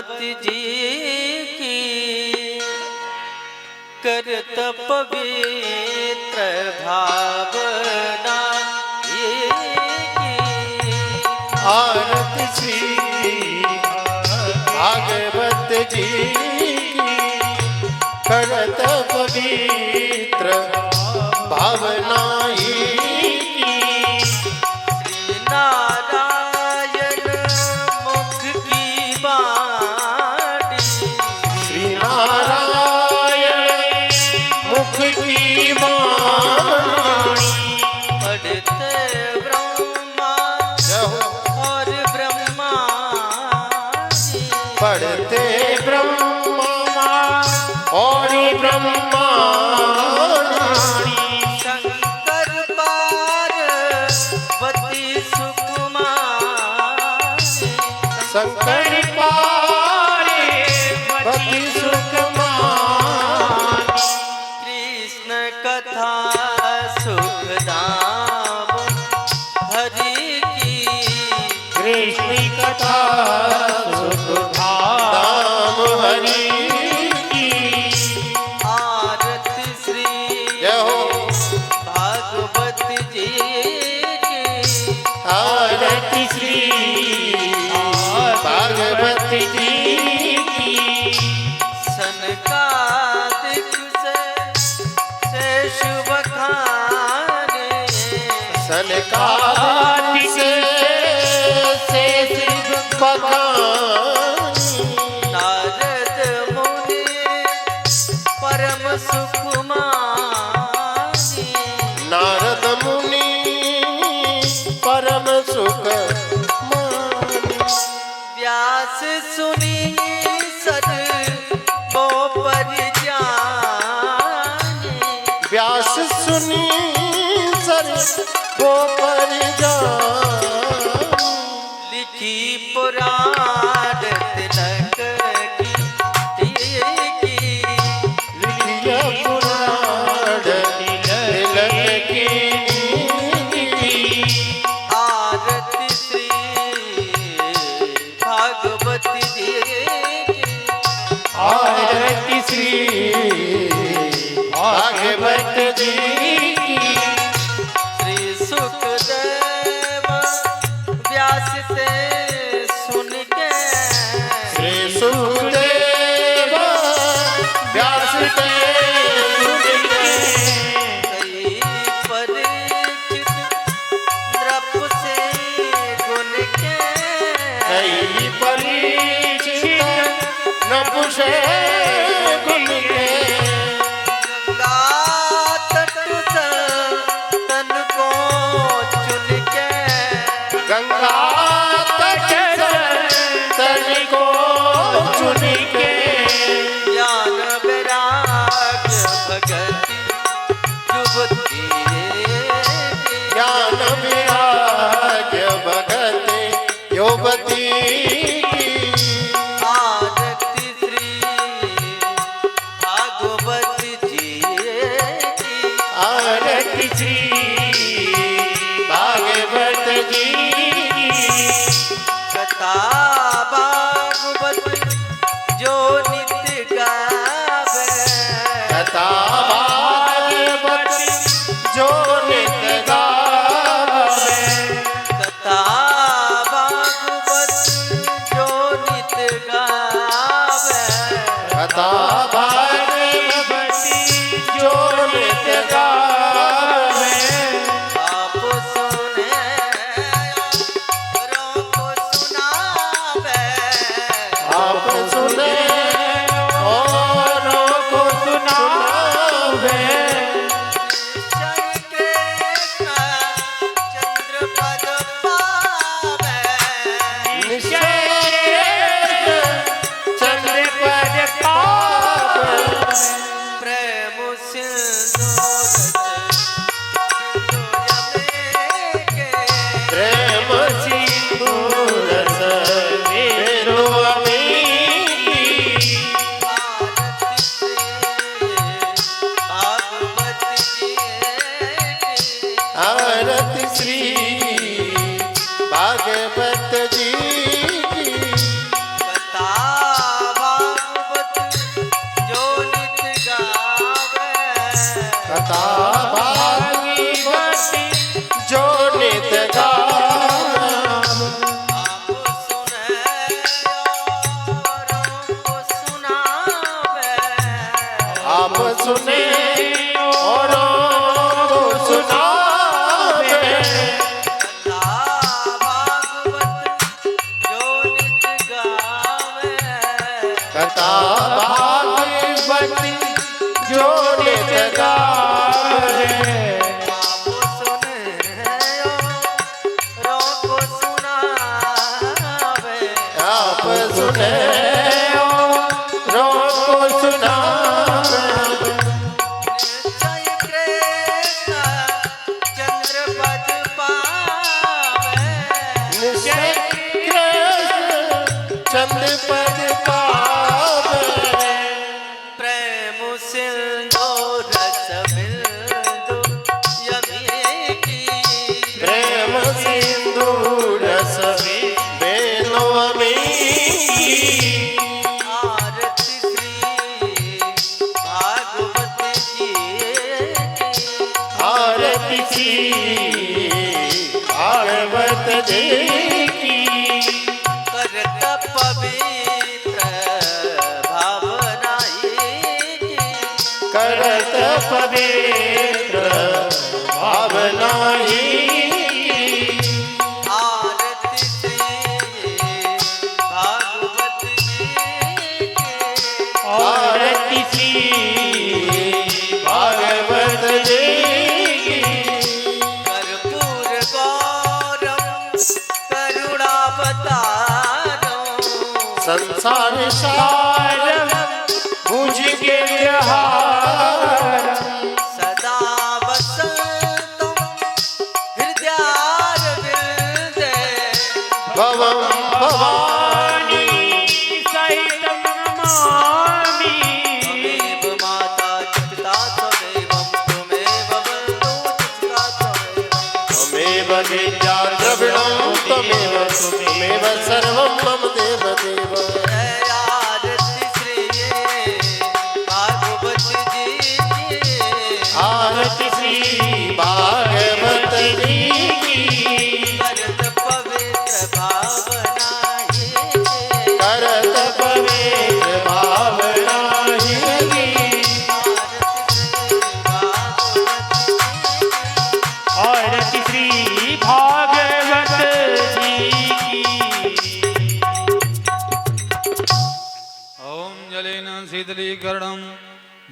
भागवती जी की करत पवित्र भावना आरती श्री भागवत जी की करत पवित्र भावना पढ़ते ब्रह्मा और ब्रह्मा शंकर पार्वती सुकुमारी शंकर पार्वती सुकुमारी कृष्ण कथा सुखदाम हरि की कृष्ण कथा भागवती जी की सनकादिक से शुभ खाने सनकादिक से शुभ खाने नारद मुनि परम सुकुमारी नारद मुनि परम सुख व्यास सुनी सद वो पर जाने व्यास सुनी सर वो पर जाने लिखी पुराण तिलक की लिखी पुराण तिलक की आरती श्री भागवती जी की आरती श्री भागवत जी की श्री सुखदेव व्यास से सुन के श्री सुखदेव व्यास से सुन के कई परीक्षित नृप से गुण के कई परीक्षित नृप से गुण के गंगा तट से तन को चुन के गंगा तट से तन को चुन के ज्ञान वैराग्य भगति युवती ज्ञान वैराग्य भगत युवती आरती श्री भागवती जी की आरती श्री भागवत जी की कथा भागवत जो नित्य गावे कथा भागवत जो नित गावे कथा भागवत जो नित्य गावे कथा भागवत जो नित गावे आप सुने औरों को सुनावे आप सुने कथा भागवती जो नित गावे आप सुने रोको सुनावे आप सुने रोको सुनावे निश्चय कृष्ण चंद्र पद पावे निश्चय कृष्ण चंद पद पावे प्रेम सिंधु रस बिंदु यमी की प्रेम सिंधु रस बेनोमी आरती श्री भागवत जी आरती सी भागवत जी की करत पवित्र भावना करत पवित्र भावना ही आरती श्री भागवत जी आरती सी भागवत जी की कर्पूर गौरम करुणावतारम संसार सारम मुझ के विहार सदा वसंतम हृदयारविंदे भवम भवानी सहितं नमामि त्वमेव माता पिता त्वमेवं त्वमेव बन्धु चित्रा त्वमेव त्वमेव विद्या द्रविणं त्वमेव त्वमेव सर्वं मम देव देव आरती श्री भागवत जी आरती श्री भागवत जी की करत पवित्र भावना करत पवित्र भावना ही आरती श्री भागवत जी की ओम जलेन शीतलीकरणं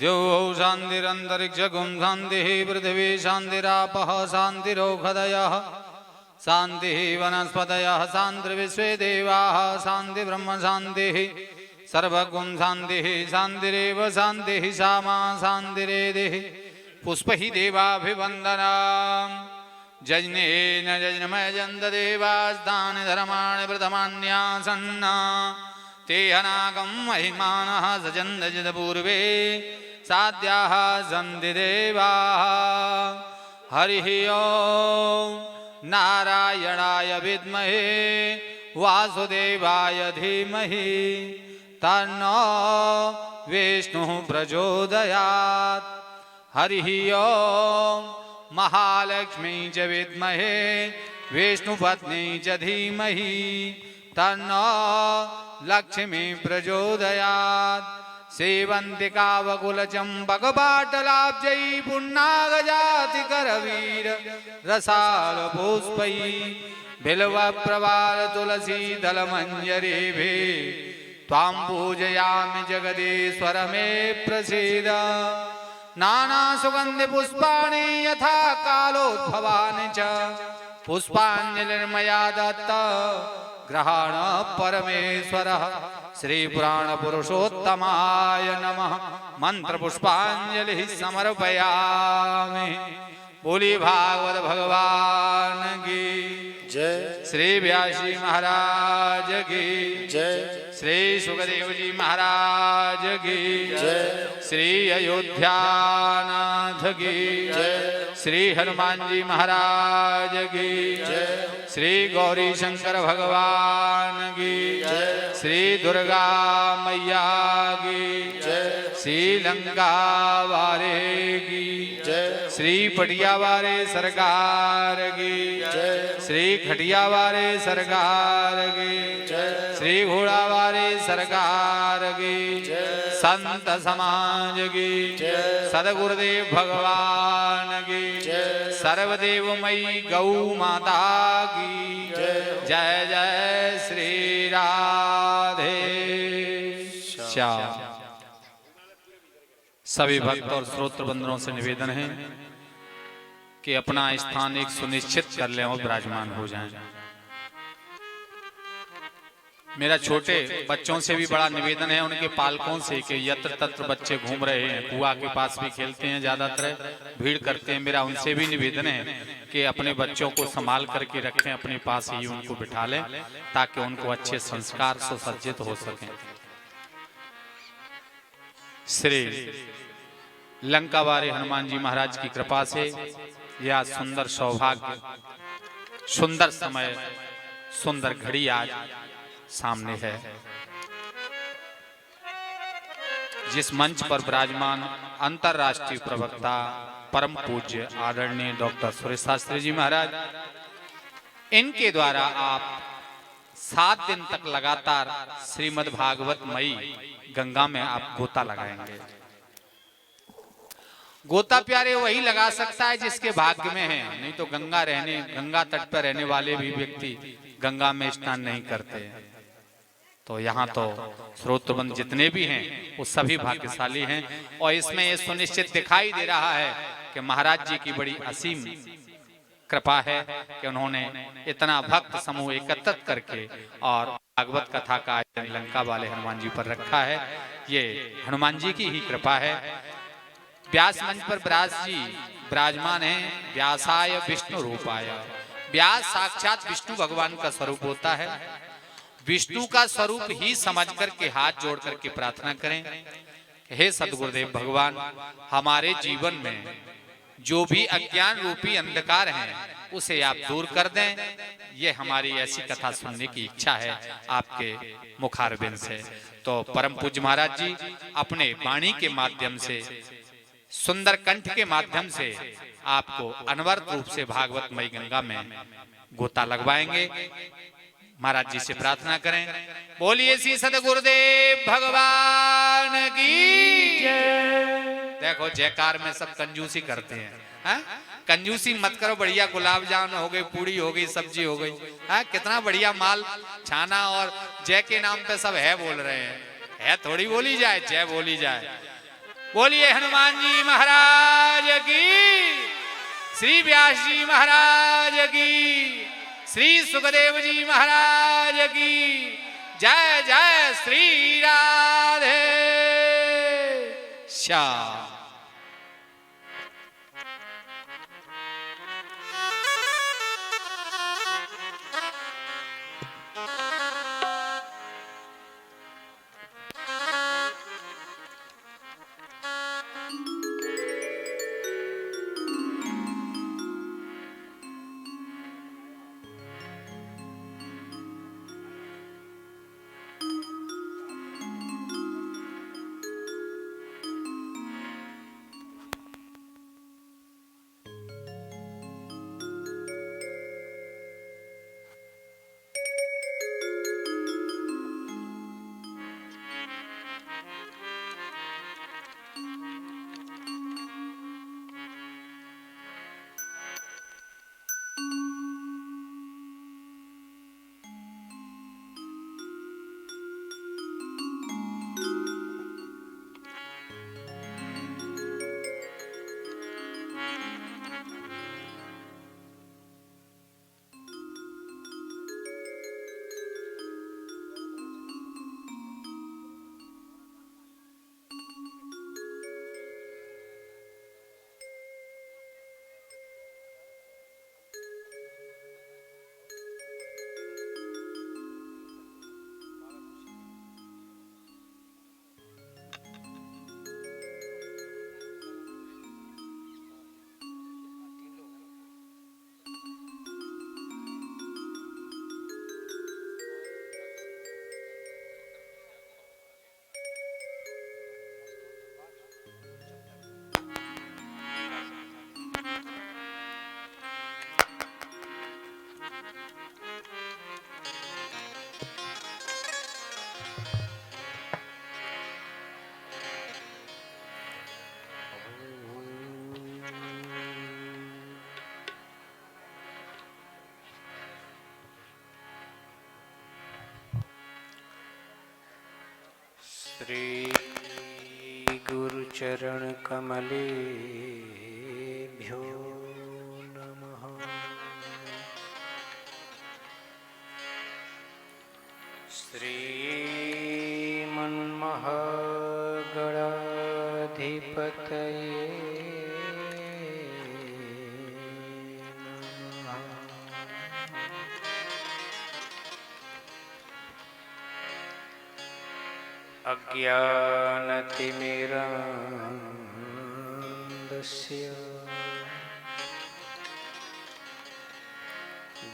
जो शान्तिरन्तरिक्षगुं शान्तिः पृथिवी शान्तिरापः शान्तिरोषधयः शान्तिः वनस्पतयः शान्तिर्विश्वे देवाः शान्तिर्ब्रह्म शान्तिः सर्वगुं शान्तिः शान्तिरेव शान्तिः श्यामा शान्तिरेधिः पुष्पहि देवाभिवन्दनाम् जज्ञेन जज्ञमयजन्त देवास्तानि धर्माणि प्रथमान्यासन्ना ते अनागं महिमानः सजन्दजितपूर्वे साध्याः सन्ति देवाः हरिः ॐ नारायणाय विद्महे वासुदेवाय धीमहि तन्नो विष्णुः प्रचोदयात् हरिः ॐ महालक्ष्मी च विद्महे विष्णुपत्नी च धीमहि तन्नो लक्ष्मी प्रचोदयात् सेवन्तिकावकुलचम्पकपाटलाब्जै पुन्नागजातिकरवीर रसालपुष्पै बिल्वप्रवालतुलसीदलमञ्जरीभिः त्वां पूजयामि जगदीश्वर मे प्रसीद नानासुगन्धिपुष्पाणि यथा कालोद्भवानि च पुष्पाञ्जलिर्मया दत्त ग्रहाण परमेश्वरः श्रीपुराणपुरुषोत्तमाय नमः मंत्रपुष्पाञ्जलिः समर्पयामि। बोली भागवत भगवान की जय श्री व्यासी महाराज की जय श्री सुखदेव जी महाराज की जय श्री अयोध्यानाथ की जय श्री हनुमान जी महाराज की जय श्री गौरी शंकर भगवान की जय श्री दुर्गा मैया की जय श्री लंका वारे की जय श्री पटिया वारे सरकार की जय श्री खटिया वारे सरकार की जय श्री घोड़ा वारे सरकार की जय संत समाज की जय सदगुरुदेव भगवान की जय सर्वदेवमयी गौ माता की जय जय जय श्री राधे श्याम। सभी भक्त और श्रोत्र बंधुओं से निवेदन है कि अपना स्थान एक सुनिश्चित कर लें और विराजमान हो जाएं। मेरा छोटे बच्चों से भी बड़ा निवेदन है, उनके पालकों से, कि यत्र तत्र बच्चे घूम रहे हैं, कुआं के पास भी खेलते हैं, ज्यादातर भीड़ करते हैं। मेरा उनसे भी निवेदन है कि अपने बच्चों को संभाल करके रखें, अपने पास ही उनको बिठा लें, ताकि उनको अच्छे संस्कार सुसज्जित हो सकें। श्री लंकावारी हनुमान जी महाराज की कृपा से यह सुंदर सौभाग्य, सुंदर समय, सुंदर घड़ी आज सामने है। जिस मंच पर विराजमान अंतर्राष्ट्रीय प्रवक्ता परम पूज्य आदरणीय डॉक्टर सुरेश शास्त्री जी महाराज, इनके द्वारा आप 7 दिन तक लगातार श्रीमद् भागवत मई गंगा में आप गोता लगाएंगे। गोता प्यारे वही लगा सकता है जिसके भाग्य में है, नहीं तो गंगा तट पर रहने वाले भी व्यक्ति गंगा में स्नान नहीं करते। तो यहाँ तो स्रोतबंद जितने भी हैं वो सभी भाग्यशाली हैं। और इसमें ये सुनिश्चित दिखाई दे रहा है कि महाराज जी की बड़ी असीम कृपा है कि उन्होंने इतना भक्त समूह एकत्रित करके और भागवत कथा का आयोजन लंका वाले हनुमान जी पर रखा है। ये हनुमान जी की ही कृपा है। व्यास मंच पर व्यास जी विराजमान हैं। व्यासाय विष्णु रूपाय, व्यास साक्षात विष्णु भगवान का स्वरूप होता है। विष्णु का स्वरूप ही समझ करके हाथ जोड़ करके प्रार्थना करें, हे सदगुरुदेव भगवान, हमारे जीवन में जो भी अज्ञान रूपी अंधकार है उसे आप दूर कर दें। ये हमारी ऐसी कथा सुनने की इच्छा है आपके मुखारबिंद से। तो परम पूज्य महाराज जी अपने वाणी के माध्यम से, सुंदर कंठ के माध्यम से आपको अनवरत रूप से भागवत मई गंगा में गोता लगवाएंगे। महाराज जी से प्रार्थना करें, बोलिए श्री सदगुरुदेव भगवान की जय। देखो जयकार में सब कंजूसी करते हैं, हा? कंजूसी मत करो, बढ़िया गुलाब जामुन हो गई, पूड़ी हो गई, सब्जी हो गई, हा? कितना बढ़िया माल छाना, और जय के नाम पे सब है बोल रहे हैं। है थोड़ी बोली जाए, जय बोली जाए। बोलिए हनुमान जी महाराज की, श्री व्यास जी महाराज की, श्री सुखदेव जी महाराज की जय। जय श्री राधे श्याम। श्री गुरुचरण कमलेभ्यो नमः। श्रीमन्महागणाधिपतये नमः। अज्ञानतिमिरान्धस्य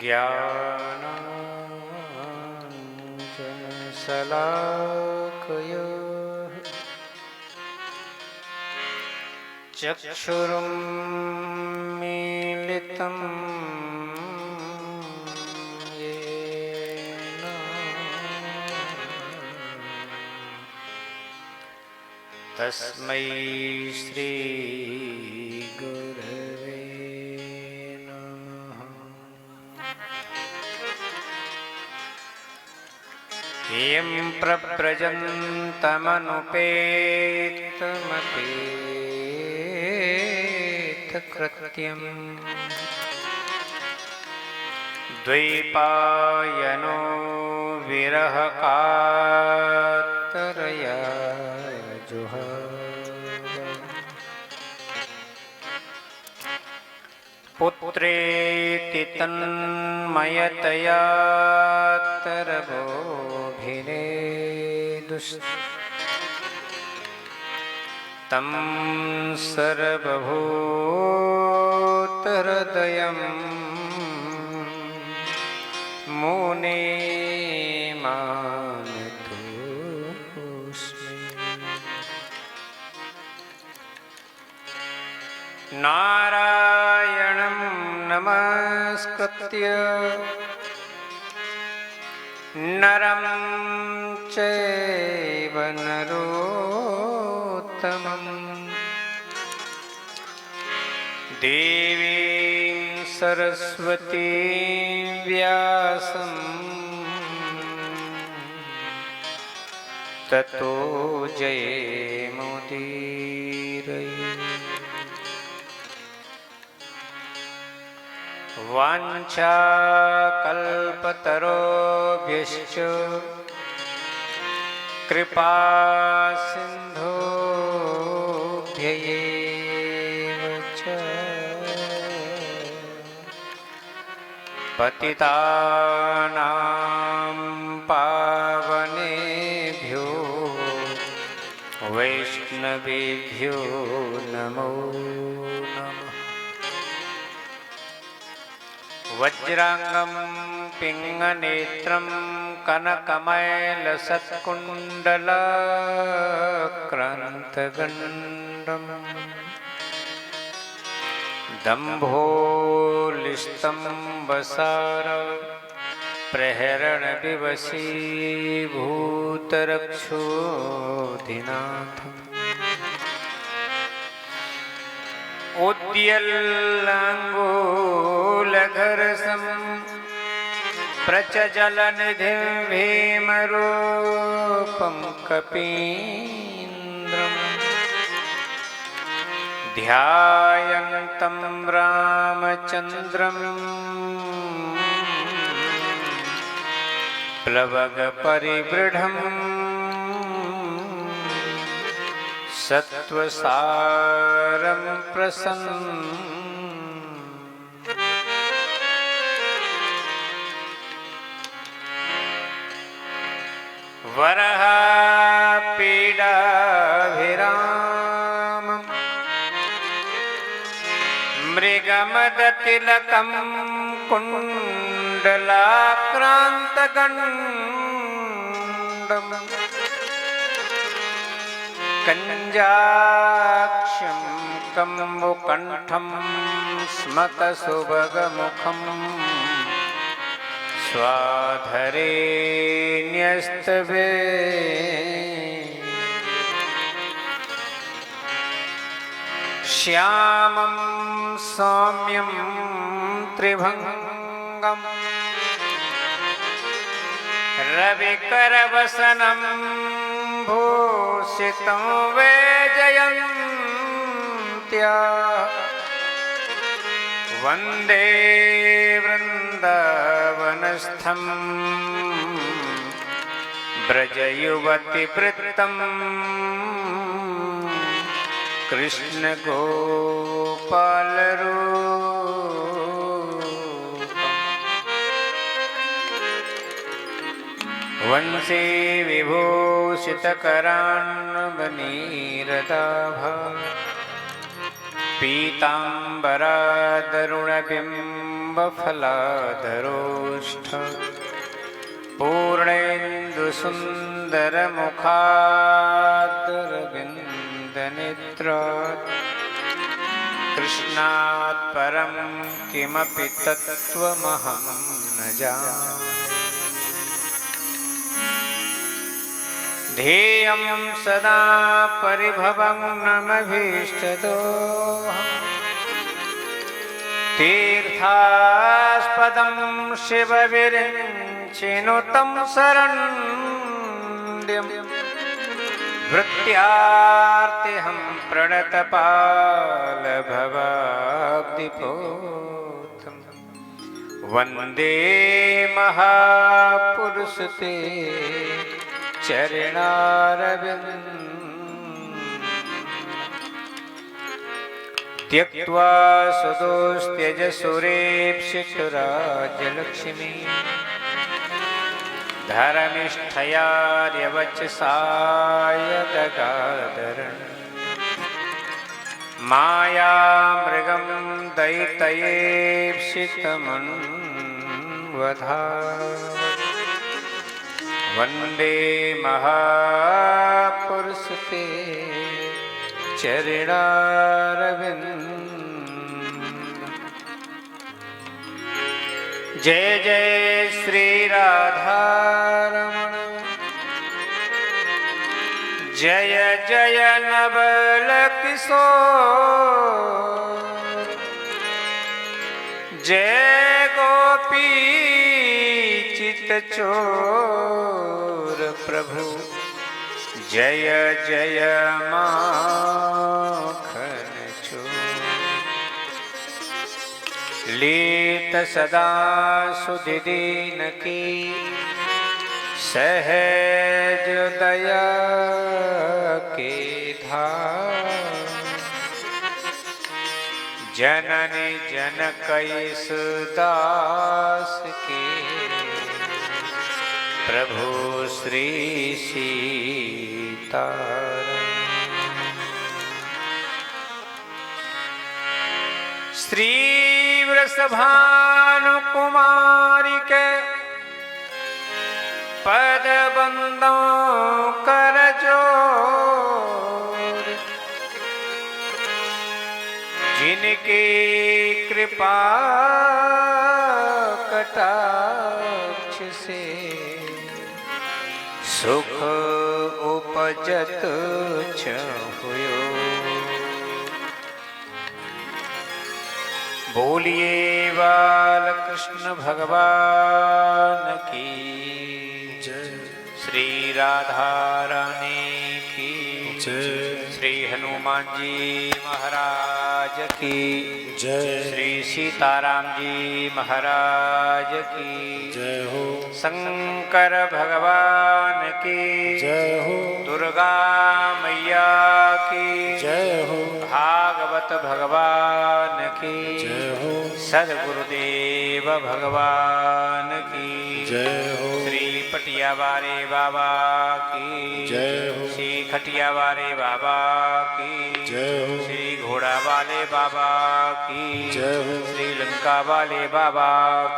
ज्ञानाञ्जनशलाकया चक्षुरुन्मीलितं येन तस्मै श्री गुरवे नमः। यं प्रव्रजन्तमनुपेतमपेतकृत्यम् द्वैपायनो विरहकातरया पुत्रेति तन्मयतया तरवोभिनेदुस् तं सर्वभूतहृदयं मुने मानतोऽस्मि। नारायणं नमस्कृत्य नरं चैव नरोत्तमं देवीं सरस्वतीं व्यासं ततो जयमुदीरये। वाञ्छाकल्पतरोभ्यश्च कृपासिन्धुभ्यैव च पतितानां पावनेभ्यो वैष्णवेभ्यो नमो नमः। वज्रांगं पिंगनेत्रं कनकमैलसत्कुण्डलाक्रान्तगण्डम् दम्भोलिस्तं वसार प्रहरणविवशीभूतरक्षोधिनाथम् उद्यल्लाङ्गूलघर्षं प्रचजलनिधिं भीमरूपं कपीन्द्रम् ध्यायन्तं रामचन्द्रं प्लवगपरिवृढम् सत्वसारं प्रसन्नं वरहापीडाभिरामं मृगमदतिलकं कुण्डलाक्रान्तगण्डम् कञ्जाक्षं कम्बुकण्ठं स्मतसुभगमुखं स्वाधरे न्यस्तवे श्यामं सौम्यं त्रिभङ्गं रविकरवसनं भूषितं वैजयन्त्या वन्दे वृन्दावनस्थं व्रजयुवतिवृत्तं कृष्णगोपालरूपम् वंशे विभूषितकरान्वनीरदाभा पीताम्बरादरुणबिम्बफलाधरोष्ठ पूर्णेन्दुसुन्दरमुखादरविन्दनेत्रात् कृष्णात् परं किमपि तत्त्वमहं न जाने ध्येयं सदा परिभवग्नमभीष्टदोहम् तीर्थास्पदं शिवविरिञ्चिनुतं शरण्यं वृत्त्यार्तिहं प्रणतपालभवाब्धिपोतं वन्दे महापुरुषते त्यक्त्वा सुदोस्त्यजसुरेप्सितुराजलक्ष्मी धर्मिष्ठयार्यवचसाय दगादरन् मायामृगं दैतयेप्सितमन्वधा वन्दे महापुरुषते चरणारविन्द जय जय श्री राधारमण जय जय नवल किशोर जय गोपी चित्तचोर प्रभु जय जय माखन चोर लीत सदा सुधीदीन की सहज दया के धार जननी जनकैस दास के प्रभु श्री सीताराम श्री वृषभानुकुमारी के पद बंदों कर जोर जिनकी कृपा कटाक्ष से सुख उपजत हुयो बोलिए बाल कृष्ण भगवान की जय श्री राधा रानी की जय श्री हनुमान जी महाराज की जय श्री सीताराम जी महाराज की जय हो शंकर भगवान की जय हो दुर्गा मैया की जय हो भागवत भगवान की जय हो सद्गुरुदेव भगवान की जय हो श्री पटिया वाले बाबा की जय हो श्री खटिया वाले बाबा की जय हो श्री घोड़ा वाले बाबा की जय हो श्री लंका वाले बाबा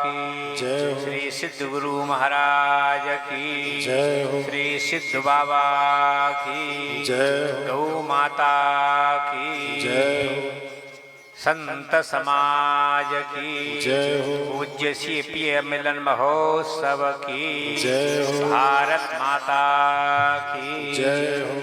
की जय हो श्री सिद्ध गुरु महाराज की जय हो श्री सिद्ध बाबा की जय हो गौ माता की जय हो संत समाज की जय हो पूज्य श्री प्रिय मिलन महोत्सव की जय हो भारत माता की जय हो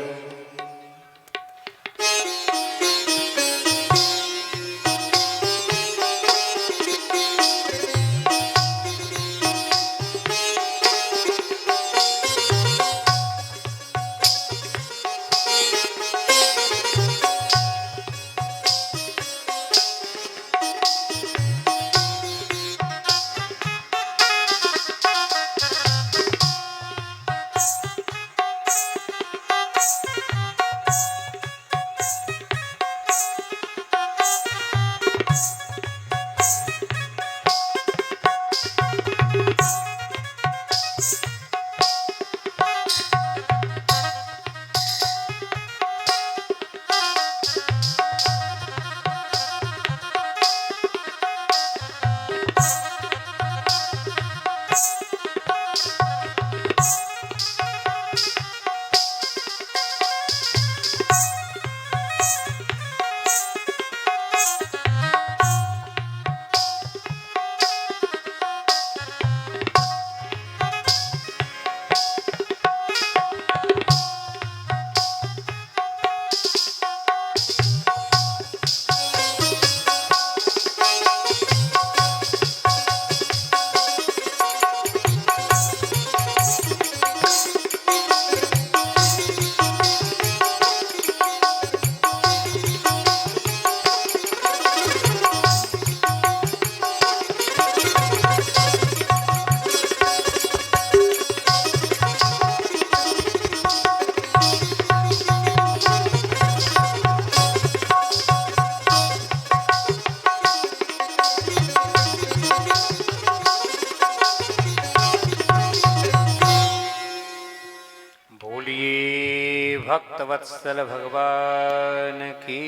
भक्त वत्सल भगवान की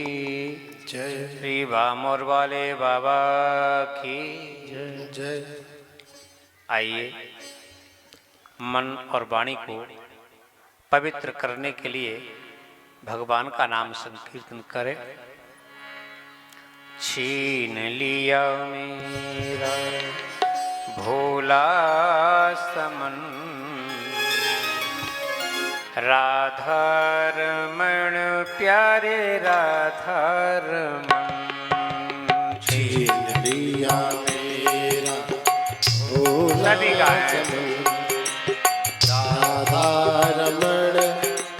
जय श्री भामोर वाले बाबा की जय जय। आइए मन और वाणी को पवित्र करने के लिए भगवान का नाम संकीर्तन करें। छीन लिया मेरा भोला समन, राधा रमण प्यारे राधा रमण। छीन लिया मेरा भोला सभी गाएं। समन, राधा रमण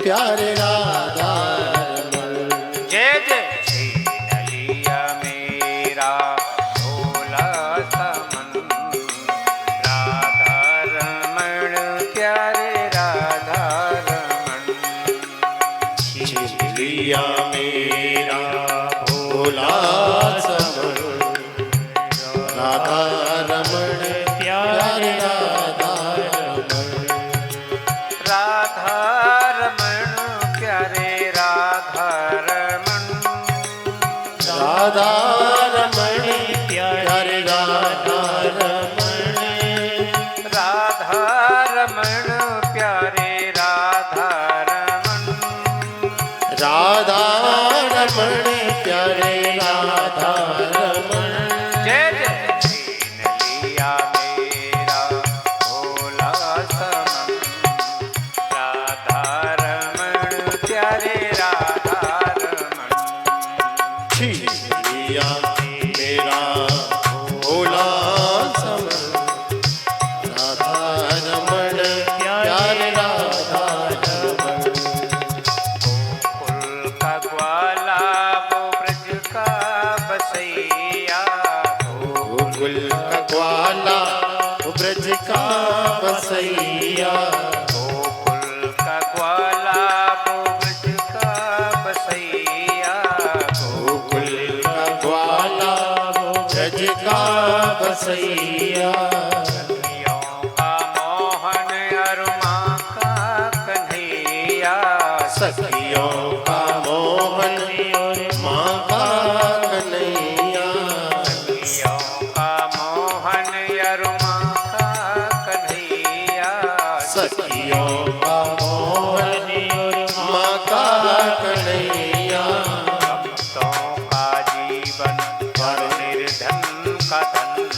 प्यारे राधा रमण। जय जय। छीन लिया मेरा भोला समन, राधा रमण प्यारे राधा रमण। छीन लिया मेरा भोला समन, राधा रमण प्यारे राधा रमण। राधा रमण प्यारे राधा रमण। राधा रमण प्यारे राधा रमण। राधा रमण प्यारे राधा रमण। राधा रमण प्यारे राधा रमण। जय जय। छीन लिया मेरा भोला समन, राधा रमण प्यारे राधा रमण। छीन लिया मेरा भोला समन, राधा रमण प्यारे राधा रमण। गोकुल का ग्वाला वो ब्रज का बसैया। गोकुल का ग्वाला वो ब्रज का बसैया। गोकुल का ग्वाला वो ब्रज का बसैया। गोकुल का ग्वाला वो ब्रज का बसैया। सखियों का मोहन अरुमा का कन्हैया। सखियों का मोहन माँ का कन्हैया। सखियों का मोहन अरुमा का कन्हैया। सखियों का मोहन माँ का कन्हैया। भक्तों का जीवन और निर्धन का धन,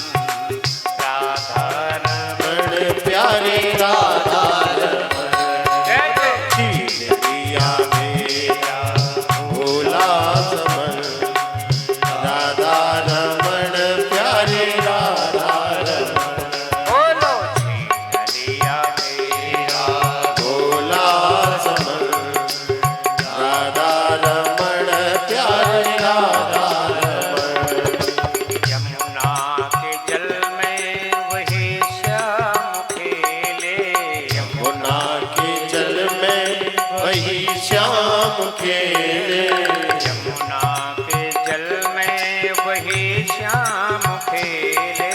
राधा रमण। रमण प्यारे राधा रमण। जय जय। छीन लिया मेरा भोला समन, राधा रमण प्यारे राधा रमण। बोलो। छीन लिया मेरा भोला समन, राधा रमण प्यारे राधा रमण। यमुना के जल में वही श्याम खेले। यमुना के जल में वही श्याम खेले। यमुना के जल में वही श्याम खेले।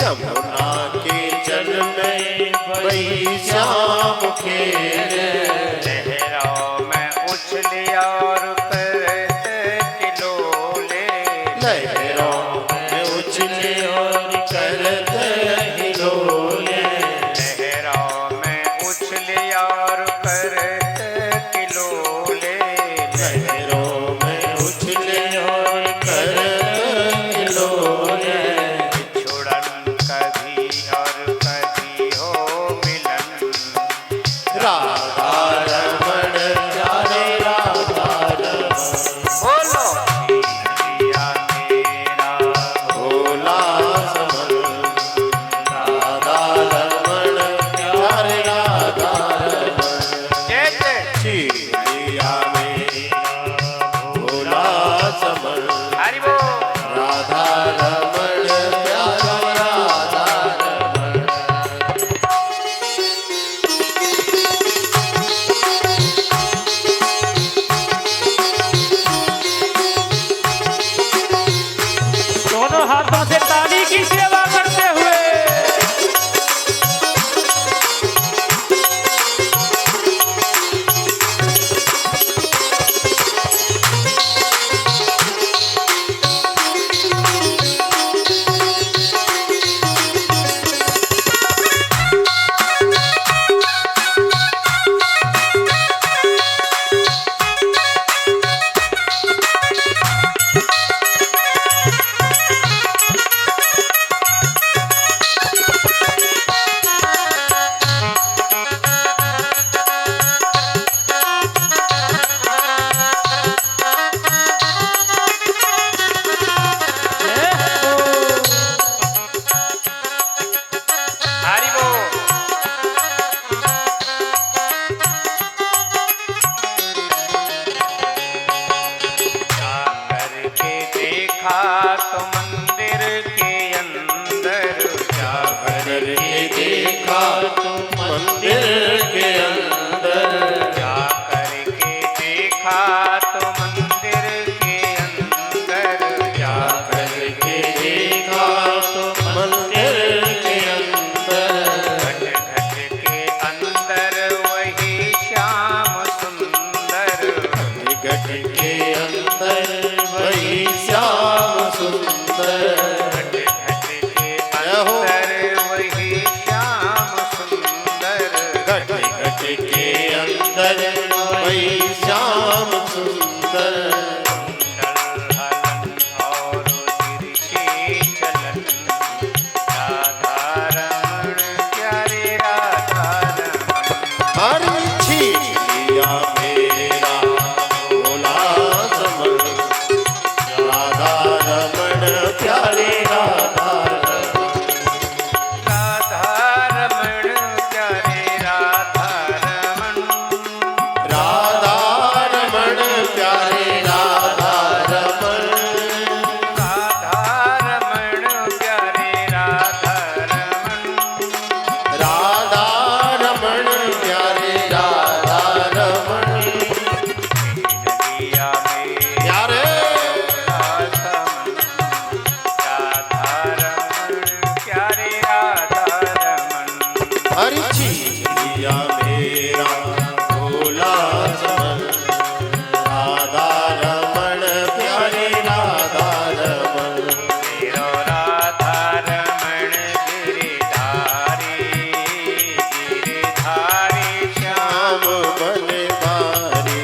यमुना के जल में वही श्याम खेले। लहरों में उछले और करते किलोले। लहरों में उछले और करते हिलोले। लहरों में उछले और करते किलोले। लहरों में उछले और करते हिलोले। छुड़न कभी और कभी हो मिलन। राधा मंदिर के अंदर जा करके देखा तो मंदिर के अंदर जा करके देखा तो मंदिर के अंदर घट घट के अंदर वही श्याम सुंदर घट के अंदर वही श्याम सुंदर घट घट के अंदर वही श्याम सुंदर घट घट के अंदर वही श्याम सुंदर कुंडल हलन और तिरछी चलन राधा रमण प्यारे राधा रमण हर छिया मेरा भोला समन राधा रमण प्यारे राधा राधा रमण प्यारे राधा रमण राधा रमण प्यारे राधा रमण राधा रमण प्यारे राधा रमण राधा रमण प्यारे राधा रमण नदिया में प्यारे समन राधा रमण प्यारे राधा रमण हर छिया मेरा भोला समन राधा रमण प्यारे राधा रमण मेरो राधा रमण गिरिधारी गिरिधारी श्याम श्याम बनवारी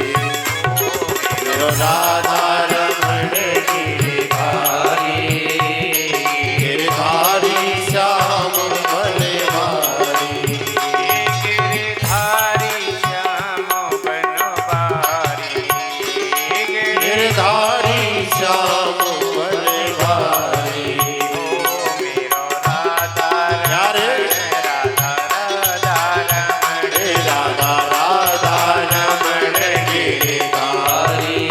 मेरो राधा रमण गिरिधारी गिरिधारी श्याम बनवारी गिरिधारी श्याम बनवारी गिरधारी श्याम बनवारी मेरो राधा प्यारे राधा राधा रमण राधा राधा रमण गिरधारी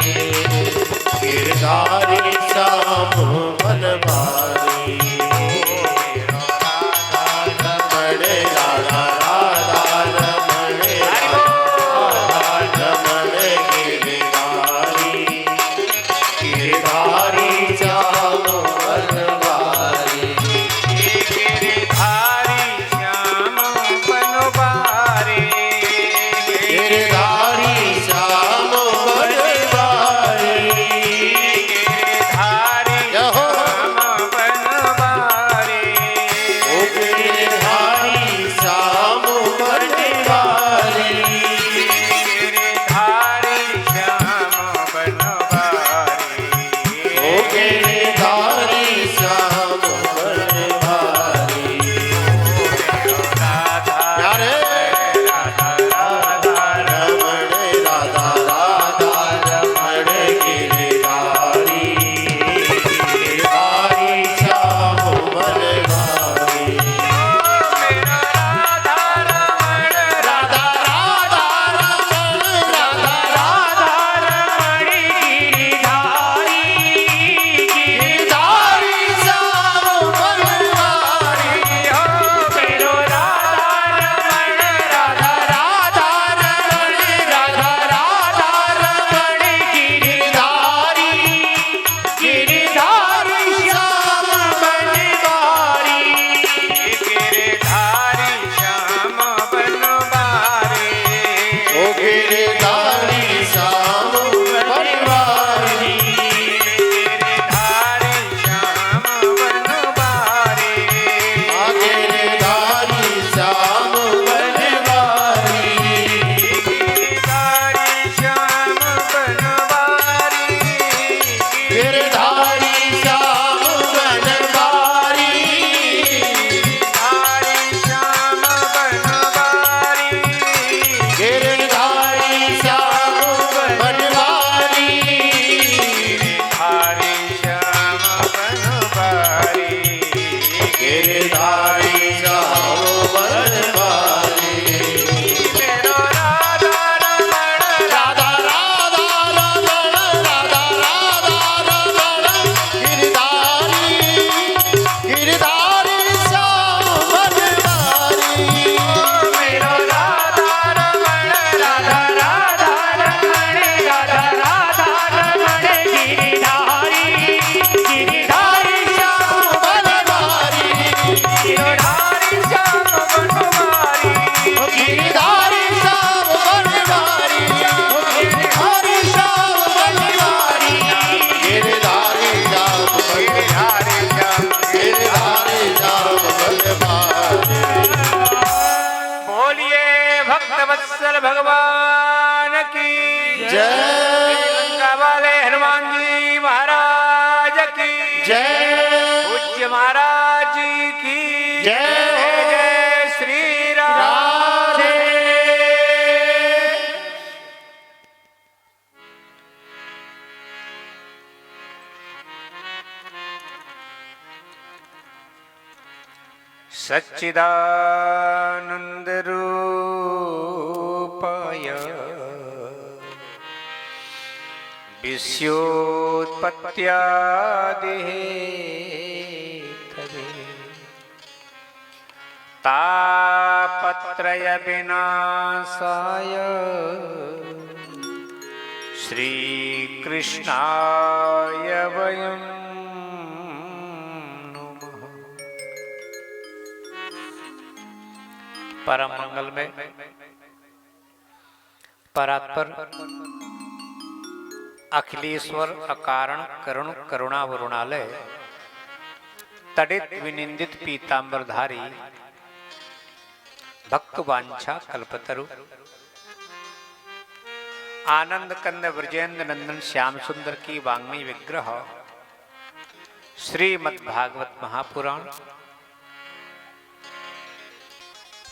गंगा वाले हनुमान जी महाराज की जय पूज्य महाराज जी की जय। जय श्री राधे। सच्चिदानंद रूपाय विश्वोत्पत्त्यादिहेतवे तापत्रय विनाशाय श्रीकृष्णाय वयं नमः। परम मंगल में परात्पर अखिलेश्वर अकारण करुण करुणावरुणालय तड़ित विनिंदित पीतांबरधारी भक्त वांछा कल्पतरु आनंद कंद ब्रजेंद्र नंदन श्याम सुंदर की वांग्मय विग्रह श्रीमद्भागवत महापुराण।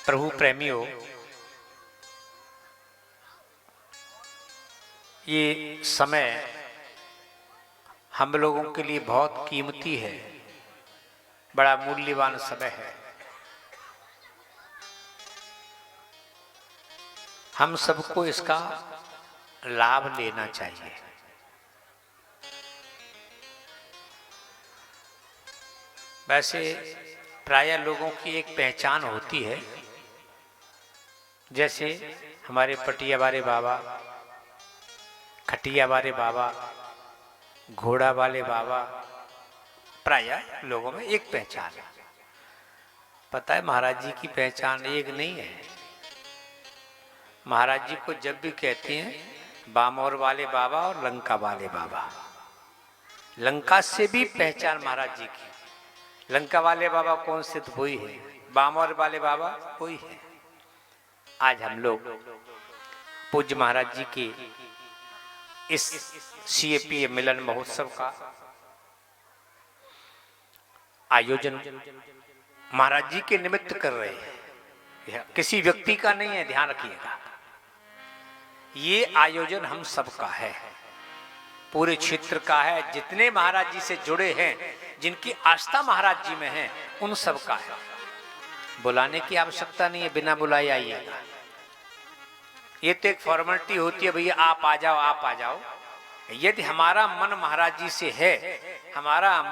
प्रभु प्रेमियों, ये समय हम लोगों के लिए बहुत कीमती है, बड़ा मूल्यवान समय है। हम सबको इसका लाभ लेना चाहिए। वैसे प्रायः लोगों की एक पहचान होती है, जैसे हमारे पटिया वाले बाबा, खटिया वाले बाबा, घोड़ा वाले बाबा, प्रायः लोगों में एक पहचान है। पता है महाराज जी की पहचान एक नहीं है। महाराज जी को जब भी कहते हैं बामौर वाले बाबा और लंका वाले बाबा, लंका से भी पहचान महाराज जी की। लंका वाले बाबा कौन से? तो वही है। बामौर वाले बाबा वही है। आज हम लोग पूज्य महाराज जी के इस CAPA मिलन महोत्सव का आयोजन महाराज जी के निमित्त कर रहे हैं। यह किसी व्यक्ति का नहीं है, ध्यान रखिएगा। ये आयोजन हम सबका है, पूरे क्षेत्र का है। जितने महाराज जी से जुड़े हैं, जिनकी आस्था महाराज जी में है, उन सबका है। बुलाने की आवश्यकता नहीं है, बिना बुलाए आइएगा। ये तो एक फॉर्मेलिटी होती है, भैया आप आ जाओ, आप आ जाओ। यदि हमारा मन महाराज जी से है, हमारा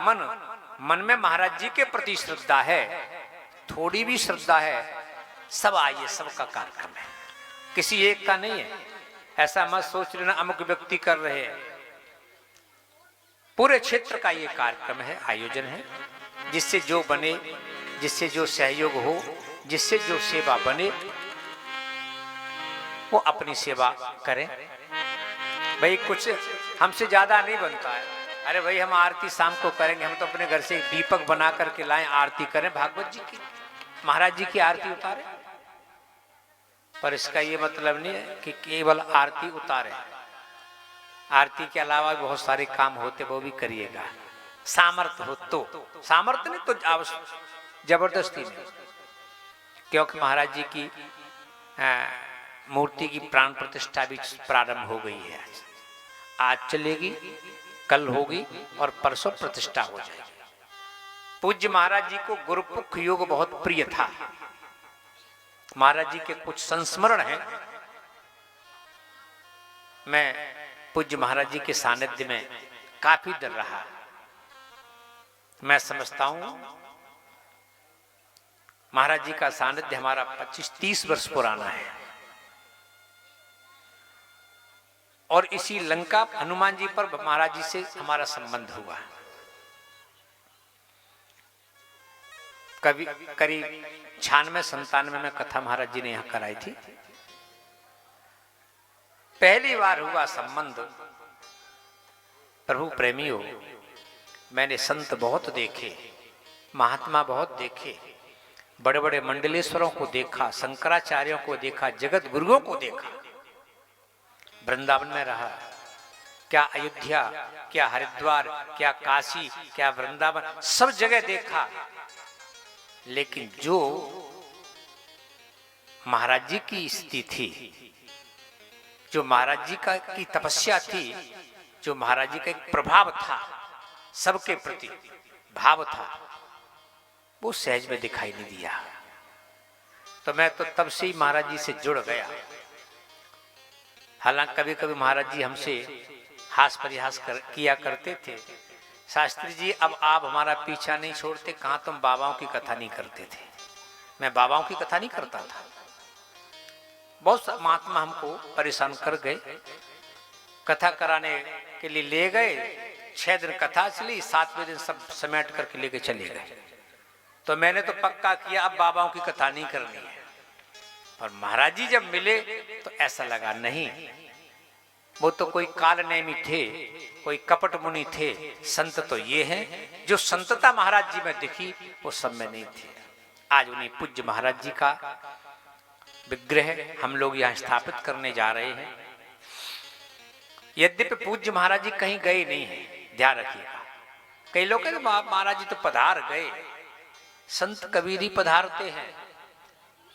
मन में महाराज जी के प्रति श्रद्धा है, थोड़ी भी श्रद्धा है, सब आइए, सबका कार्यक्रम है, किसी एक का नहीं है। ऐसा मत सोच लेना अमुक व्यक्ति कर रहे हैं। पूरे क्षेत्र का ये कार्यक्रम है, आयोजन है। जिससे जो बने, जिससे जो सहयोग हो, जिससे जो सेवा बने, वो अपनी सेवा करें। भाई कुछ हमसे ज्यादा नहीं बनता है। अरे भाई हम आरती शाम को करेंगे, हम तो अपने घर से दीपक बना करके लाएं, आरती करें भागवत जी की, महाराज जी की आरती उतारें। पर इसका ये मतलब नहीं है कि केवल आरती उतारें। आरती के अलावा बहुत सारे काम होते, वो भी करिएगा। सामर्थ्य हो तो, सामर्थ्य नहीं तो जबरदस्ती नहीं। क्योंकि महाराज जी की मूर्ति की प्राण प्रतिष्ठा भी प्रारंभ हो गई है। आज चलेगी, कल होगी और परसों प्रतिष्ठा हो जाएगी। पूज्य महाराज जी को गुरुपुख योग बहुत प्रिय था। महाराज जी के कुछ संस्मरण हैं। मैं पूज्य महाराज जी के सानिध्य में काफी देर रहा। मैं समझता हूं महाराज जी का सानिध्य हमारा 25-30 वर्ष पुराना है। और इसी लंका हनुमान जी पर महाराज जी से हमारा संबंध हुआ। कभी करीब 96-97 में कथा महाराज जी ने यहां कराई थी। पहली बार हुआ संबंध। प्रभु प्रेमियों, मैंने संत बहुत देखे, महात्मा बहुत देखे, बड़े बड़े मंडलेश्वरों को देखा, शंकराचार्यों को देखा, जगत गुरुओं को देखा, वृंदावन में रहा, क्या अयोध्या, क्या हरिद्वार, क्या काशी, क्या वृंदावन, सब जगह देखा, लेकिन जो महाराज जी की स्थिति थी, जो महाराज जी की तपस्या थी, जो महाराज जी का एक प्रभाव था, सबके प्रति भाव था, वो सहज में दिखाई नहीं दिया। तो मैं तो तब से ही महाराज जी से जुड़ गया। हालांकि कभी कभी महाराज जी हमसे हास परिहास किया करते थे, शास्त्री जी अब आप हमारा पीछा नहीं छोड़ते, कहां तुम बाबाओं की कथा नहीं करते थे। मैं बाबाओं की कथा नहीं करता था। बहुत महात्मा हमको परेशान कर गए, कथा कराने के लिए ले गए, 6 दिन कथा चली, 7वें दिन सब समेट करके लेके चले गए। तो मैंने तो पक्का किया अब बाबाओं की कथा नहीं करनी है। और महाराज जी जब मिले तो ऐसा लगा नहीं, वो तो कोई काल नेमी थे, कोई कपट मुनि थे, संत तो ये हैं। जो संतता महाराज जी में दिखी वो सब में नहीं थे। आज उन्हीं पूज्य महाराज जी का विग्रह हम लोग यहाँ स्थापित करने जा रहे हैं। यद्यपि पूज्य महाराज जी कहीं गए नहीं हैं, ध्यान रखिएगा। कई लोग कहते महाराज जी तो पधार गए, संत कबीर ही पधारते हैं।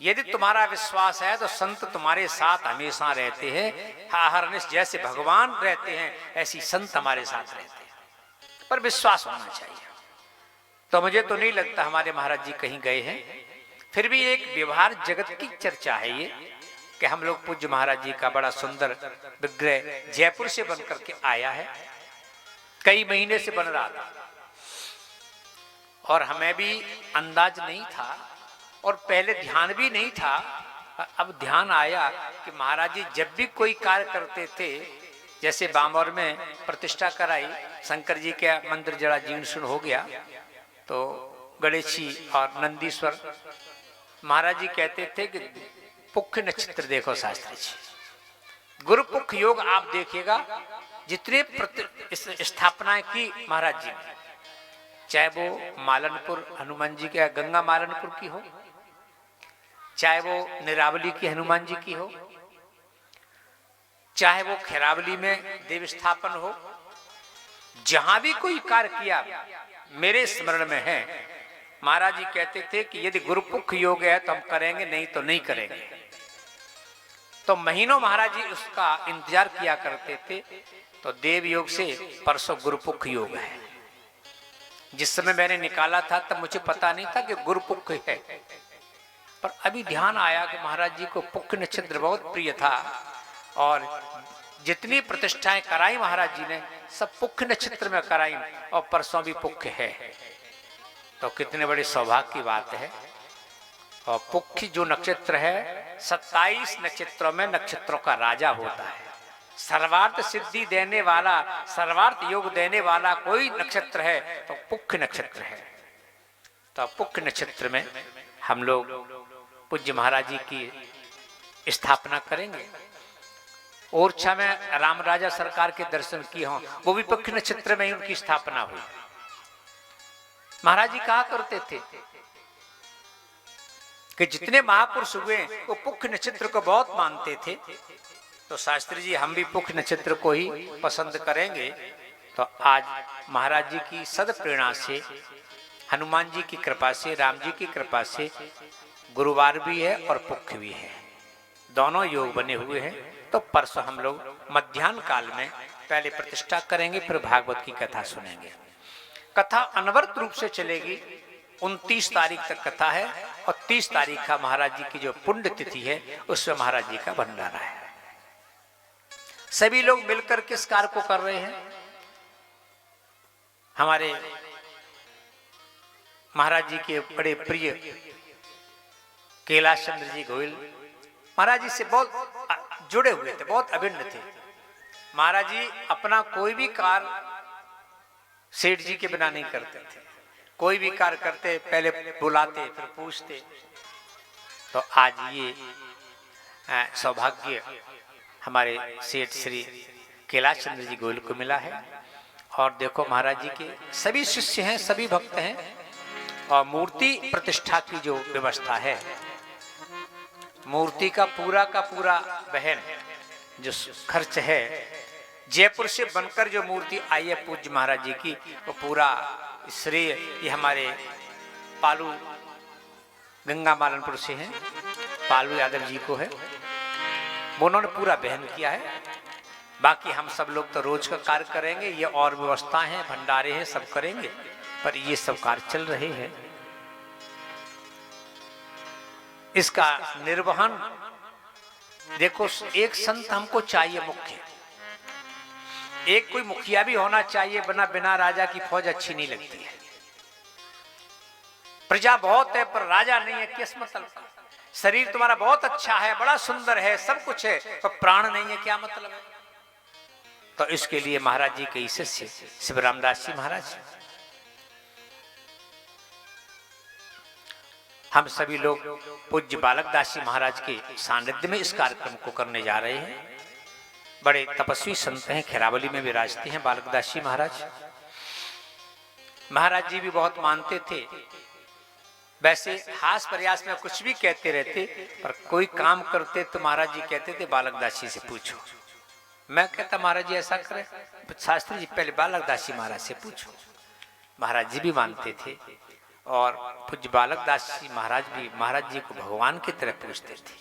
यदि तुम्हारा विश्वास है तो संत तुम्हारे साथ हमेशा रहते हैं। हरनिश जैसे भगवान रहते हैं ऐसी संत हमारे साथ रहते हैं, पर विश्वास होना चाहिए। तो मुझे तो नहीं लगता हमारे महाराज जी कहीं गए हैं। फिर भी एक व्यवहार जगत की चर्चा है ये कि हम लोग पूज्य महाराज जी का बड़ा सुंदर विग्रह जयपुर से बन करके आया है, कई महीने से बन रहा था और हमें भी अंदाज नहीं था और पहले ध्यान भी नहीं था। अब ध्यान आया कि महाराज जी जब भी कोई कार्य करते थे, जैसे बामौर में प्रतिष्ठा कराई, शंकर जी का मंदिर जरा जीर्ण शीर्ण हो गया, तो गणेश जी और नंदीश्वर, महाराज जी कहते थे कि पुख्य नक्षत्र देखो शास्त्री जी, गुरु पुख योग आप देखिएगा। जितने स्थापनाएं की महाराज जी ने, चाहे वो मालनपुर हनुमान जी के गंगा मालनपुर की हो, चाहे वो निरावली की हनुमान जी की हो, चाहे वो खैरावली में देव स्थापन हो, जहां भी कोई कार्य किया मेरे स्मरण में है। महाराज जी कहते थे कि यदि गुरुपुख योग है तो हम करेंगे, नहीं तो नहीं करेंगे। तो महीनों महाराज जी उसका इंतजार किया करते थे। तो देव योग से परसों गुरुपुख योग है। जिस समय मैंने निकाला था तब मुझे पता नहीं था कि गुरुपुख है, पर अभी ध्यान आया कि महाराज जी को पुख्य नक्षत्र बहुत प्रिय था और जितनी प्रतिष्ठाएं कराई महाराज जी ने सब पुख्य नक्षत्र में कराई और परसों भी पुख्य है। तो कितने बड़े सौभाग्य की बात है। और पुख्य जो नक्षत्र है 27 नक्षत्रों में नक्षत्रों का राजा होता है। सर्वार्थ सिद्धि देने वाला, सर्वार्थ योग देने वाला कोई नक्षत्र है तो पुख्य नक्षत्र है। तो पुख्य नक्षत्र में हम लोग पूज्य महाराज जी की स्थापना करेंगे। ओरछा में राम राजा सरकार के दर्शन किए हों, वो भी पुख्य नक्षत्र में ही उनकी स्थापना हुई। महाराज जी कहा करते थे कि जितने महापुरुष हुए वो पुख्य नक्षत्र को बहुत मानते थे। तो शास्त्री जी हम भी पुख्य नक्षत्र को ही पसंद करेंगे। तो आज महाराज जी की सदप्रेरणा से, हनुमान जी की कृपा से, राम जी की कृपा से गुरुवार भी है और पुख्य भी है, दोनों योग बने हुए हैं। तो परसों हम लोग मध्याह्न काल में पहले प्रतिष्ठा करेंगे, फिर भागवत की कथा सुनेंगे। कथा अनवरत रूप से चलेगी। 29 तारीख तक कथा है और 30 तारीख का महाराज जी की जो पुण्य तिथि है उसमें महाराज जी का भंडारा है। सभी लोग मिलकर किस कार्य को कर रहे हैं? हमारे महाराज जी के बड़े प्रिय कैलाश चंद्र जी गोयल महाराज जी से बहुत जुड़े हुए थे, बहुत अभिन्न थे। महाराज जी अपना कोई भी कार्य सेठ जी के बिना नहीं करते थे। कोई भी कार्य करते पहले बुलाते फिर पूछते। तो आज ये सौभाग्य हमारे सेठ श्री कैलाश चंद्र जी गोयल को मिला है। और देखो महाराज जी के सभी शिष्य हैं, सभी भक्त हैं और मूर्ति प्रतिष्ठा की जो व्यवस्था है, मूर्ति का पूरा बहन जो खर्च है, जयपुर से बनकर जो मूर्ति आई है पूज्य महाराज जी की, वो पूरा श्रेय ये हमारे पालू गंगा मालनपुर से हैं, पालू यादव जी को है, वो उन्होंने पूरा बहन किया है। बाकी हम सब लोग तो रोज का कार्य करेंगे, ये और व्यवस्था है, भंडारे हैं, सब करेंगे, पर ये सब कार्य चल रहे हैं। इसका निर्वहन देखो, एक संत हमको चाहिए मुख्य, एक कोई मुखिया भी होना चाहिए, बिना राजा की फौज अच्छी नहीं लगती है। प्रजा बहुत है पर राजा नहीं है, किस मतलब का? शरीर तुम्हारा बहुत अच्छा है, बड़ा सुंदर है, सब कुछ है, पर प्राण नहीं है, क्या मतलब है? तो इसके लिए महाराज जी के शिष्य शिव रामदास जी महाराज, हम सभी लोग पूज्य बालकदास जी महाराज के सानिध्य में इस कार्यक्रम को करने जा रहे हैं। बड़े तपस्वी संत हैं, खैरावली में विराजते हैं बालकदास जी महाराज। महाराज जी भी बहुत मानते थे, वैसे हास प्रयास में कुछ भी कहते रहते, पर कोई काम करते तो महाराज जी कहते थे बालकदास जी से पूछो। मैं कहता महाराज जी ऐसा करें, शास्त्री जी पहले बालकदास जी महाराज से पूछो। महाराज जी भी मानते थे, और पूज्य बालकदास जी महाराज भी महाराज जी को भगवान की तरह पूछते थे,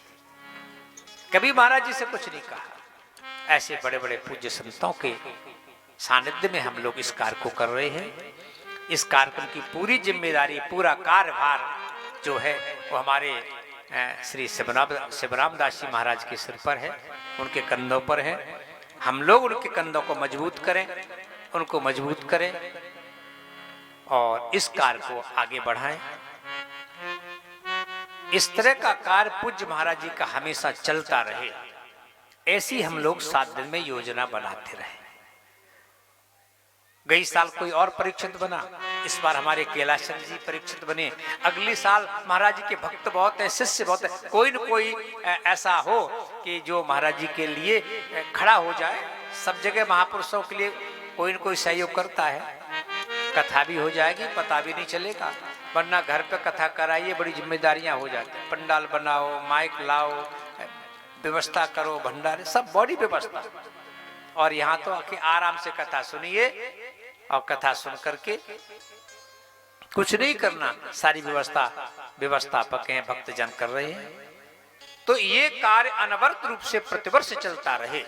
कभी महाराज जी से कुछ नहीं कहा। ऐसे बड़े बड़े पूज्य संतों के सानिध्य में हम लोग इस कार्य को कर रहे हैं। इस कार्यक्रम की पूरी जिम्मेदारी, पूरा कार्यभार जो है वो हमारे श्री शिवराम दास जी महाराज के सिर पर है, उनके कंधों पर है। हम लोग उनके कंधों को मजबूत करें, उनको मजबूत करें और इस कार्य को आगे बढ़ाएं। इस तरह का कार्य पूज्य महाराज जी का हमेशा चलता रहे, ऐसी हम लोग 7 दिन में योजना बनाते रहे। गई साल कोई और परीक्षित बना, इस बार हमारे कैलाशचंद्र जी परीक्षित बने। अगले साल महाराज जी के भक्त बहुत है, शिष्य बहुत है, कोई न कोई ऐसा हो कि जो महाराज जी के लिए खड़ा हो जाए। सब जगह महापुरुषों के लिए कोई न कोई सहयोग करता है। कथा भी हो जाएगी, पता भी नहीं चलेगा, वरना घर पे कथा कराइए, बड़ी जिम्मेदारियां हो जाती हैं। पंडाल बनाओ, माइक लाओ, व्यवस्था करो, भंडारे, सब बड़ी व्यवस्था। और यहाँ तो आके आराम से कथा सुनिए, और कथा सुन करके कुछ नहीं करना, सारी व्यवस्थापक हैं, भक्तजन कर रहे हैं। तो ये कार्य अनवरत रूप से प्रतिवर्ष चलता रहे,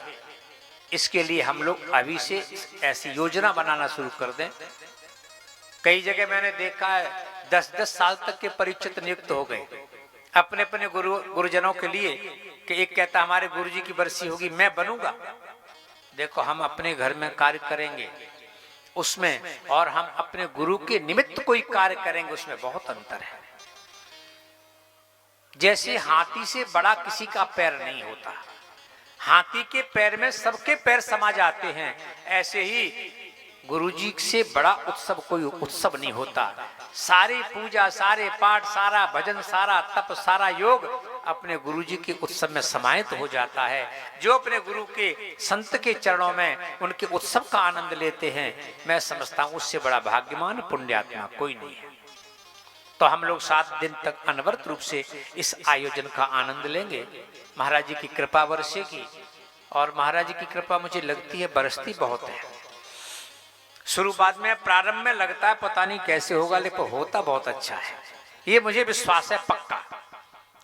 इसके लिए हम लोग अभी से ऐसी योजना बनाना शुरू कर दें। कई जगह मैंने देखा है 10-10 साल तक के परीक्षित नियुक्त हो गए अपने अपने गुरुजनों के लिए, कि एक कहता हमारे गुरुजी की बरसी होगी, मैं बनूंगा। देखो, हम अपने घर में कार्य करेंगे उसमें, और हम अपने गुरु के निमित्त कोई कार्य करेंगे, उसमें बहुत अंतर है। जैसे हाथी से बड़ा किसी का पैर नहीं होता, हाथी के पैर में सबके पैर समा जाते हैं, ऐसे ही गुरुजी से बड़ा उत्सव कोई उत्सव नहीं होता। सारी पूजा, सारे पाठ, सारा भजन, सारा तप, सारा योग अपने गुरुजी के उत्सव में समाहित हो जाता है। जो अपने गुरु के संत के चरणों में उनके उत्सव का आनंद लेते हैं, मैं समझता हूं उससे बड़ा भाग्यमान पुण्यात्मा कोई नहीं है। तो हम लोग 7 दिन तक अनवरत रूप से इस आयोजन का आनंद लेंगे, महाराज जी की कृपा बरसेगी। और महाराज जी की कृपा मुझे लगती है बरसती बहुत है। शुरुआत में, प्रारंभ में लगता है पता नहीं कैसे होगा, लेकिन होता बहुत अच्छा है, ये मुझे विश्वास है पक्का।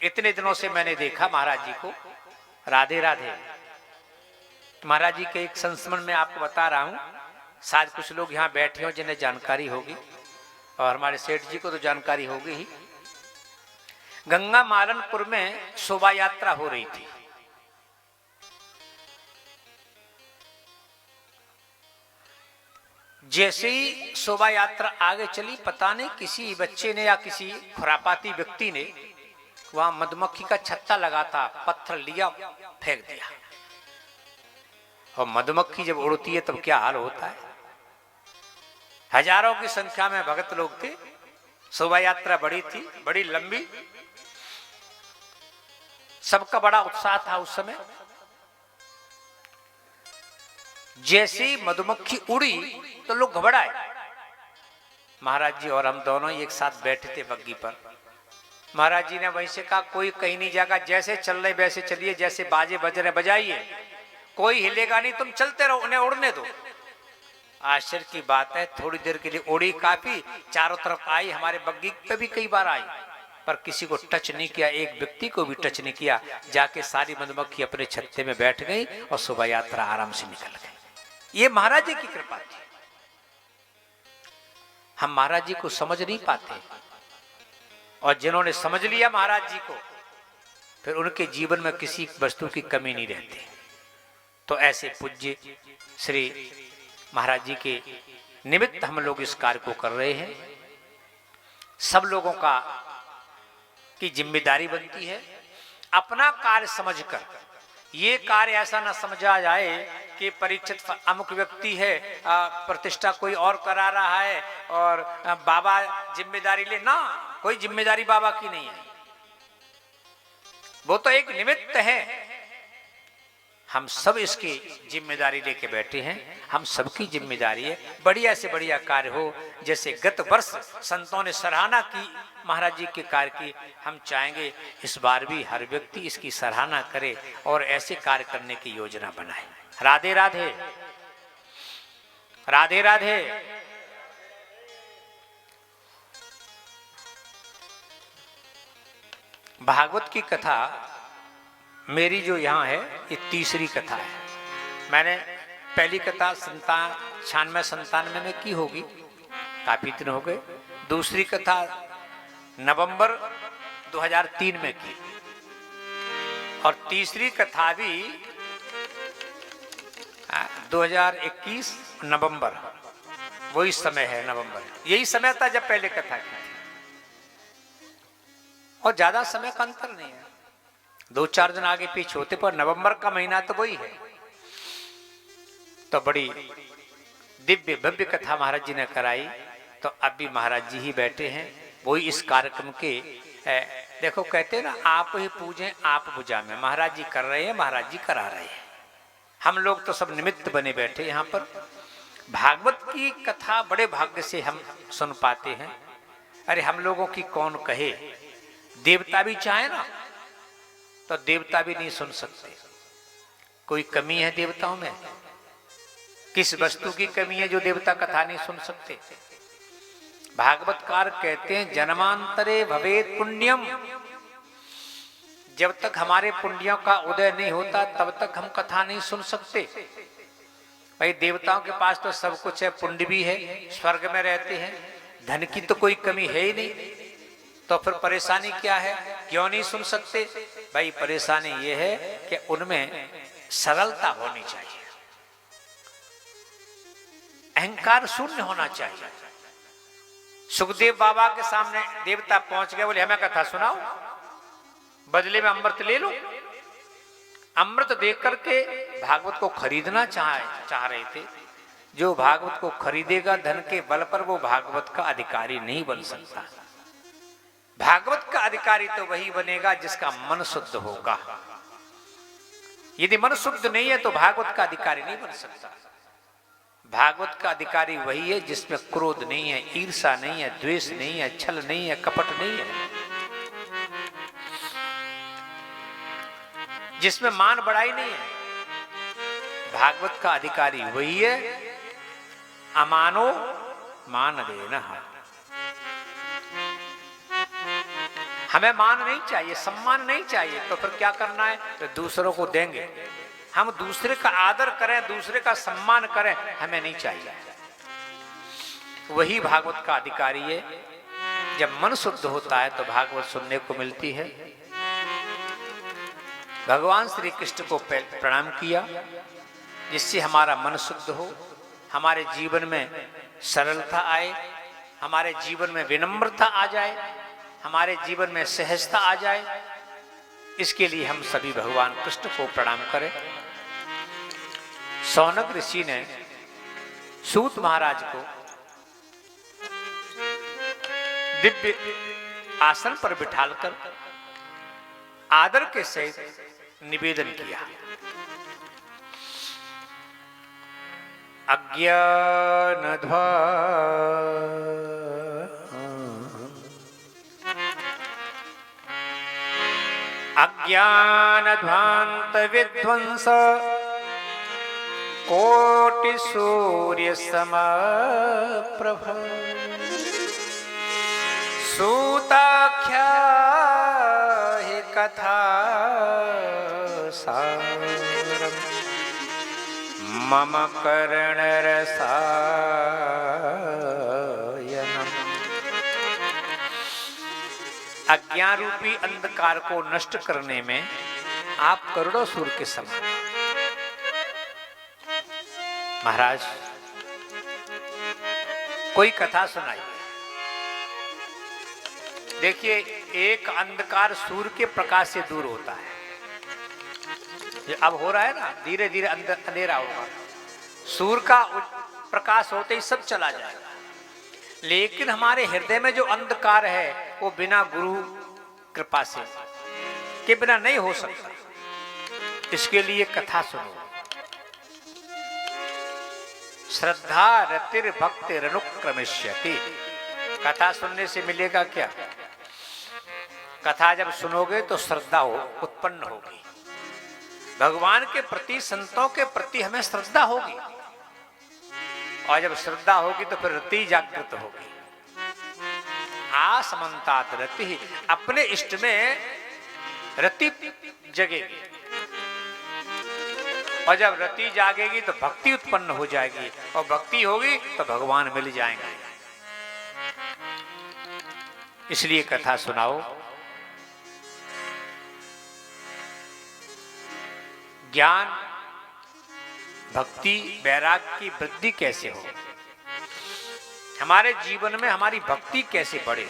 इतने दिनों से मैंने देखा महाराज जी को। राधे राधे। महाराज जी के एक संस्मरण में आपको बता रहा हूं, शायद कुछ लोग यहाँ बैठे हो जिन्हें जानकारी होगी, और हमारे सेठ जी को तो जानकारी होगी ही। गंगा मालनपुर में शोभा यात्रा हो रही थी। जैसे ही शोभा यात्रा आगे चली, पता नहीं किसी बच्चे ने या किसी खुरापाती व्यक्ति ने वहां मधुमक्खी का छत्ता लगा था, पत्थर लिया, फेंक दिया। और मधुमक्खी जब उड़ती है तब क्या हाल होता है। हजारों की संख्या में भक्त लोग थे, शोभा यात्रा बड़ी थी, बड़ी लंबी, सबका बड़ा उत्साह था उस समय। जैसे ही मधुमक्खी उड़ी तो लोग घबराए। महाराज जी और हम दोनों एक साथ बैठे थे बग्गी पर। महाराज जी ने वहीं से कहा, कोई कहीं नहीं जाएगा, जैसे चल रहे वैसे चलिए, जैसे बाजे बज रहे बजाइए। कोई हिलेगा नहीं, तुम चलते रहो, उन्हें उड़ने दो। आश्चर्य की बात है, थोड़ी देर के लिए उड़ी काफी, चारों तरफ आई, हमारे बग्गी पे भी कई बार आई, पर किसी को टच नहीं किया, एक व्यक्ति को भी टच नहीं किया। जाके सारी मधुमक्खी अपने छत्ते में बैठ गई और शोभा यात्रा आराम से निकल गई। ये महाराज जी की कृपा थी। हम महाराज जी को समझ नहीं पाते, और जिन्होंने समझ लिया महाराज जी को, फिर उनके जीवन में किसी वस्तु की कमी नहीं रहती। तो ऐसे पूज्य श्री महाराज जी के निमित्त हम लोग इस कार्य को कर रहे हैं। सब लोगों का की जिम्मेदारी बनती है अपना कार्य समझकर। ये कार्य ऐसा ना समझा जाए कि परीक्षित अमुक व्यक्ति है, प्रतिष्ठा कोई और करा रहा है और बाबा जिम्मेदारी ले, ना, कोई जिम्मेदारी बाबा की नहीं है, वो तो एक निमित्त है। हम सब इसकी जिम्मेदारी लेके बैठे हैं, हम सबकी जिम्मेदारी है बढ़िया से बढ़िया कार्य हो। जैसे गत वर्ष संतों ने सराहना की महाराज जी के कार्य की, हम चाहेंगे इस बार भी हर व्यक्ति इसकी सराहना करे और ऐसे कार्य करने की योजना बनाए। राधे राधे, राधे राधे। भागवत की कथा मेरी जो यहाँ है ये तीसरी कथा है। मैंने पहली कथा 96-97 में की होगी, काफी दिन हो गए। दूसरी कथा नवंबर 2003 में की, और तीसरी कथा भी 2021 नवंबर, वही समय है नवंबर, यही समय था जब पहले कथा की थी, और ज्यादा समय का अंतर नहीं है, 2-4 दिन आगे पीछे होते, पर नवंबर का महीना तो वही है। तो बड़ी दिव्य भव्य कथा महाराज जी ने कराई। तो अब भी महाराज जी ही बैठे हैं, वही इस कार्यक्रम के देखो कहते हैं ना, आप ही पूजें आप बुझा में। महाराज जी कर रहे हैं, महाराज जी करा रहे हैं, हम लोग तो सब निमित्त बने बैठे यहाँ पर। भागवत की कथा बड़े भाग्य से हम सुन पाते हैं। अरे हम लोगों की कौन कहे, देवता भी चाहे ना तो देवता भी नहीं सुन सकते। कोई कमी है देवताओं में? किस वस्तु की कमी है जो देवता कथा नहीं सुन सकते? भागवतकार कहते हैं जन्मांतरे भवेत पुण्यम, जब तक हमारे पुण्यों का उदय नहीं होता तब तक हम कथा नहीं सुन सकते। भाई देवताओं के पास तो सब कुछ है, पुण्य भी है, स्वर्ग में रहते हैं, धन की तो कोई कमी है ही नहीं, तो फिर परेशानी क्या है, क्यों नहीं सुन सकते? भाई परेशानी ये है कि उनमें सरलता होनी चाहिए, अहंकार शून्य होना चाहिए। सुखदेव बाबा के सामने देवता पहुंच गए, बोले हमें कथा सुनाओ, बदले में अमृत ले लो। अमृत देख करके भागवत को खरीदना चाह रहे थे। जो भागवत को खरीदेगा धन के बल पर, वो भागवत का अधिकारी नहीं बन सकता। भागवत का अधिकारी तो वही बनेगा जिसका मन शुद्ध होगा। यदि मन शुद्ध नहीं है तो भागवत का अधिकारी नहीं बन सकता। भागवत का अधिकारी वही है जिसमें क्रोध नहीं है, ईर्षा नहीं है, द्वेष नहीं है, छल नहीं है, कपट नहीं है, जिसमें मान बढ़ाई नहीं है। भागवत का अधिकारी वही है, अमानो मान देना। हमें मान नहीं चाहिए, सम्मान नहीं चाहिए, तो फिर क्या करना है? तो दूसरों को देंगे। हम दूसरे का आदर करें, दूसरे का सम्मान करें, हमें नहीं चाहिए। वही भागवत का अधिकारी है। जब मन शुद्ध होता है तो भागवत सुनने को मिलती है। भगवान श्री कृष्ण को प्रणाम किया जिससे हमारा मन शुद्ध हो, हमारे जीवन में सरलता आए, हमारे जीवन में विनम्रता आ जाए, हमारे जीवन में सहजता आ जाए। इसके लिए हम सभी भगवान कृष्ण को प्रणाम करें। सौनक ऋषि ने सूत महाराज को दिव्य आसन पर बिठालकर आदर के सहित निवेदन किया। अज्ञान ध्वांत विध्वंस कोटि सूर्य समप्रभ सूताख्या हि कथा सारम् मम कर्णरसायनम्। अज्ञान रूपी अंधकार को नष्ट करने में आप करोड़ों सूर्य के समान। महाराज कोई कथा सुनाइए। देखिए, एक अंधकार सूर्य के प्रकाश से दूर होता है। ये अब हो रहा है ना, धीरे धीरे अंधेरा होगा। सूर्य का प्रकाश होते ही सब चला जाएगा। लेकिन हमारे हृदय में जो अंधकार है वो बिना गुरु कृपा से के बिना नहीं हो सकता। इसके लिए कथा सुनो। श्रद्धा रतिर भक्ति रनुक्रमिष्यति। कथा सुनने से मिलेगा क्या? कथा जब सुनोगे तो श्रद्धा उत्पन्न होगी। भगवान के प्रति, संतों के प्रति हमें श्रद्धा होगी। और जब श्रद्धा होगी तो फिर रति जागृत होगी। आसमंतात रति, अपने इष्ट में रति जगेगी। और जब रति जागेगी तो भक्ति उत्पन्न हो जाएगी। और भक्ति होगी तो भगवान मिल जाएंगे। इसलिए कथा सुनाओ। ज्ञान, भक्ति, वैराग्य की वृद्धि कैसे हो, हमारे जीवन में हमारी भक्ति कैसे बढ़े।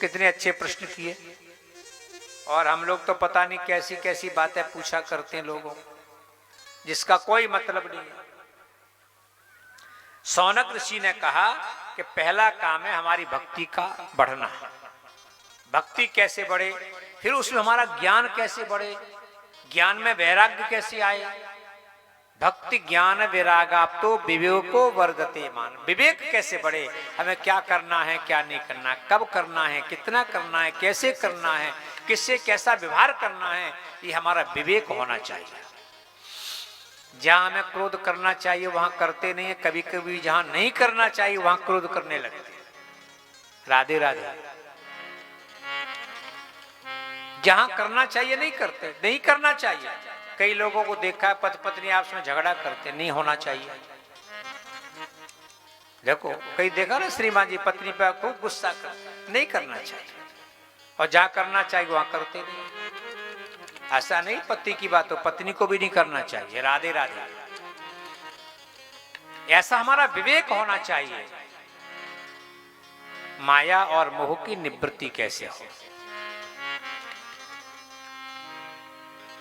कितने अच्छे प्रश्न किए। और हम लोग तो पता नहीं कैसी कैसी बातें पूछा करते हैं लोगों, जिसका कोई मतलब नहीं है। सौनक ऋषि ने कहा कि पहला काम है हमारी भक्ति का बढ़ना। भक्ति कैसे बढ़े, फिर उसमें हमारा ज्ञान कैसे बढ़े, ज्ञान में वैराग्य कैसे आए। भक्ति ज्ञान वैरागाप्तो विवेको वर्धते मान। विवेक कैसे बढ़े, हमें क्या करना है क्या नहीं करना, कब करना है, कितना करना है, कैसे करना है, किससे कैसा व्यवहार करना है, ये हमारा विवेक होना चाहिए। जहां हमें क्रोध करना चाहिए वहां करते नहीं है। कभी कभी जहां नहीं करना चाहिए वहां क्रोध करने लगते। राधे राधे। जहां करना चाहिए नहीं करते, नहीं करना चाहिए। कई लोगों को देखा है पति पत्नी आपस में झगड़ा करते, नहीं होना चाहिए। देखो कई देखा ना, श्रीमान जी पत्नी पर खूब गुस्सा करते, नहीं करना चाहिए। और जहां करना चाहिए वहां करते नहीं। ऐसा नहीं पति की बात हो, पत्नी को भी नहीं करना चाहिए। राधे राधे। ऐसा हमारा विवेक होना चाहिए। माया और मोह की निवृत्ति कैसे हो,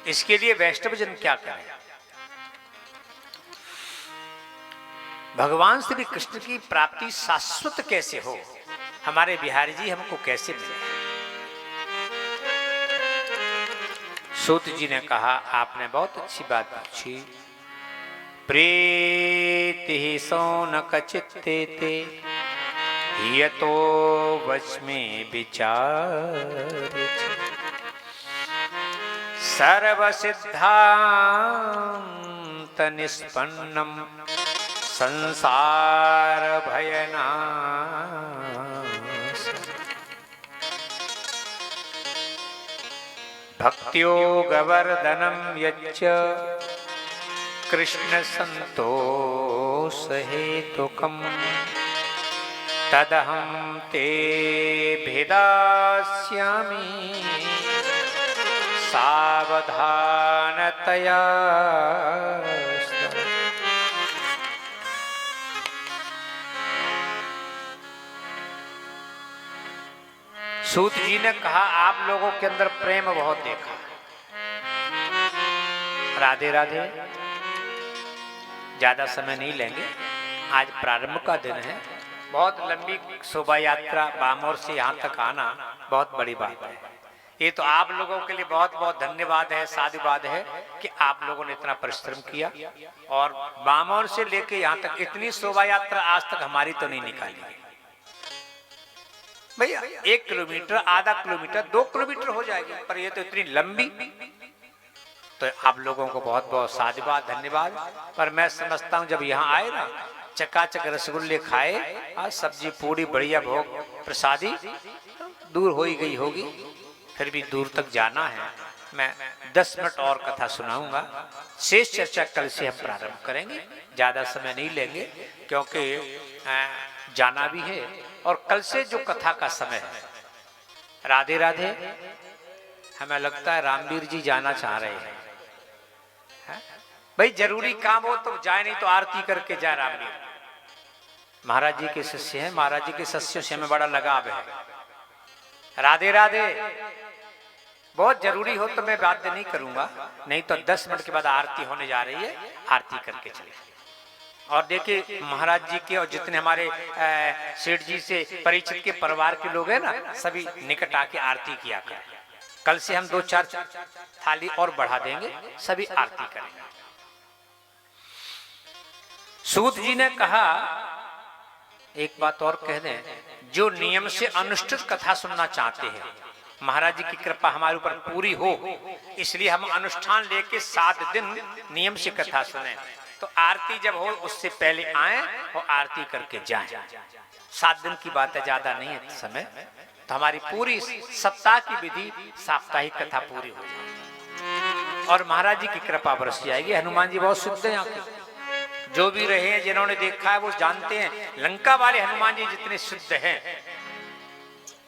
इसके लिए वैष्णव जन क्या करें। भगवान श्री कृष्ण की प्राप्ति शाश्वत कैसे हो, हमारे बिहारी जी हमको कैसे मिले। सूत जी ने कहा, आपने बहुत अच्छी बात पूछी। प्रीति सौनक चित्ते ते यतो वच्मे विचार सर्वसिद्धांत निष्पन्नम संसार भयनाश भक्त्योगवर्धनम यच्च कृष्ण संतोष हेतुकम तदहं ते भेदास्यामि सावधानतया। सूत जी ने कहा, आप लोगों के अंदर प्रेम बहुत देखा। राधे राधे। ज्यादा समय नहीं लेंगे, आज प्रारंभ का दिन है। बहुत लंबी शोभा यात्रा बामोर से यहाँ तक आना बहुत बड़ी बात है। ये तो आप लोगों के लिए बहुत बहुत धन्यवाद है, साधुवाद है कि आप लोगों ने इतना परिश्रम किया। और बामोर से लेके यहाँ तक इतनी शोभा यात्रा आज तक हमारी तो नहीं निकाली भैया। 1 किलोमीटर, आधा किलोमीटर, 2 किलोमीटर हो जाएगी, पर ये तो इतनी लंबी। तो आप लोगों को बहुत बहुत साधुवाद, धन्यवाद। पर मैं समझता हूँ जब यहाँ आए ना, चकाचक रसगुल्ले खाए, आज सब्जी पूरी बढ़िया भोग प्रसादी, दूर हो ही गई होगी, फिर भी दूर तक जाना है। मैं 10 मिनट और कथा सुनाऊंगा, शेष चर्चा कल से हम प्रारंभ करेंगे, ज्यादा समय नहीं लेंगे क्योंकि जाना भी है। और कल से जो कथा का समय है, राधे राधे, हमें लगता है रामवीर जी जाना चाह रहे हैं। भाई जरूरी काम हो तो जाए, नहीं तो आरती करके जाए। रामवीर महाराज जी के शिष्य हैं, महाराज जी के शिष्यों से हमें बड़ा लगाव है। राधे राधे, बहुत जरूरी हो तो मैं बात नहीं करूंगा, नहीं तो 10 मिनट के बाद आरती होने जा रही है, आरती करके चले। और देखिए महाराज जी के और जितने हमारे सेठ जी से परिचित के परिवार के लोग हैं ना, सभी निकट आके आरती किया करें। कल से हम 2-4 थाली और बढ़ा देंगे, सभी आरती करेंगे। सूत जी ने कहा, एक बात और कह दें, जो नियम से अनुष्ठित कथा सुनना चाहते हैं, महाराज जी की कृपा हमारे ऊपर पूरी हो, इसलिए हम अनुष्ठान लेके 7 दिन नियम से कथा सुने। तो आरती जब हो उससे पहले आए और आरती करके जाएं। 7 दिन की बात है, ज्यादा नहीं है समय, तो हमारी पूरी सप्ताह की विधि साप्ताहिक कथा पूरी हो जाए और महाराज जी की कृपा बरस जाएगी। हनुमान जी बहुत शुद्ध हैं यहाँ के, जो भी रहे हैं, जिन्होंने देखा है वो जानते हैं, लंका वाले हनुमान जी जितने शुद्ध हैं,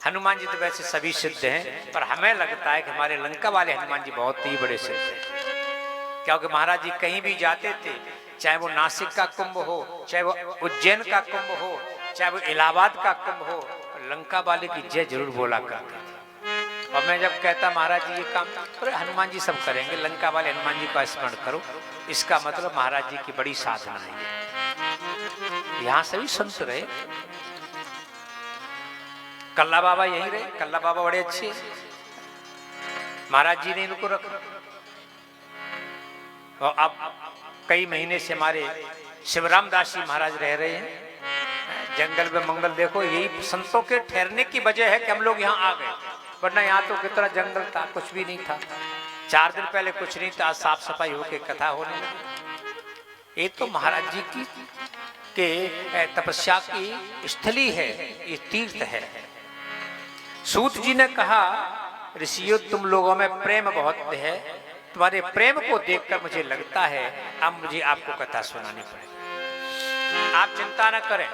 हनुमान जी तो वैसे सभी शुद्ध हैं, पर हमें लगता है कि हमारे लंका वाले हनुमान जी बहुत ही बड़े शुद्ध हैं। क्योंकि महाराज जी कहीं भी जाते थे, चाहे वो नासिक का कुंभ हो, चाहे वो उज्जैन का कुंभ हो, चाहे वो इलाहाबाद का कुंभ हो, लंका वाले की जय जरूर बोला करते थे। और मैं जब कहता महाराज जी ये काम, अरे हनुमान जी सब करेंगे, लंका वाले हनुमान जी का स्मरण करो, इसका मतलब महाराज जी की बड़ी साधना है। यहाँ सभी संत रहे, कल्ला बाबा यही रहे, कल्ला बाबा बड़े अच्छे, महाराज जी ने इनको रखा। और अब कई महीने से हमारे शिवराम दास जी महाराज रह रहे हैं। जंगल में मंगल देखो, यही संतों के ठहरने की वजह है कि हम लोग यहाँ आ गए, वरना यहाँ तो कितना जंगल था, कुछ भी नहीं था। 4 दिन पहले कुछ नहीं था, साफ सफाई होके कथा होने लगी। ये तो महाराज जी की के तपस्या की स्थली है, ये तीर्थ है। सूत जी ने कहा, ऋषियों तुम लोगों में प्रेम बहुत है, तुम्हारे प्रेम को देखकर मुझे लगता है अब मुझे आपको कथा सुनानी पड़ेगी। आप चिंता न करें,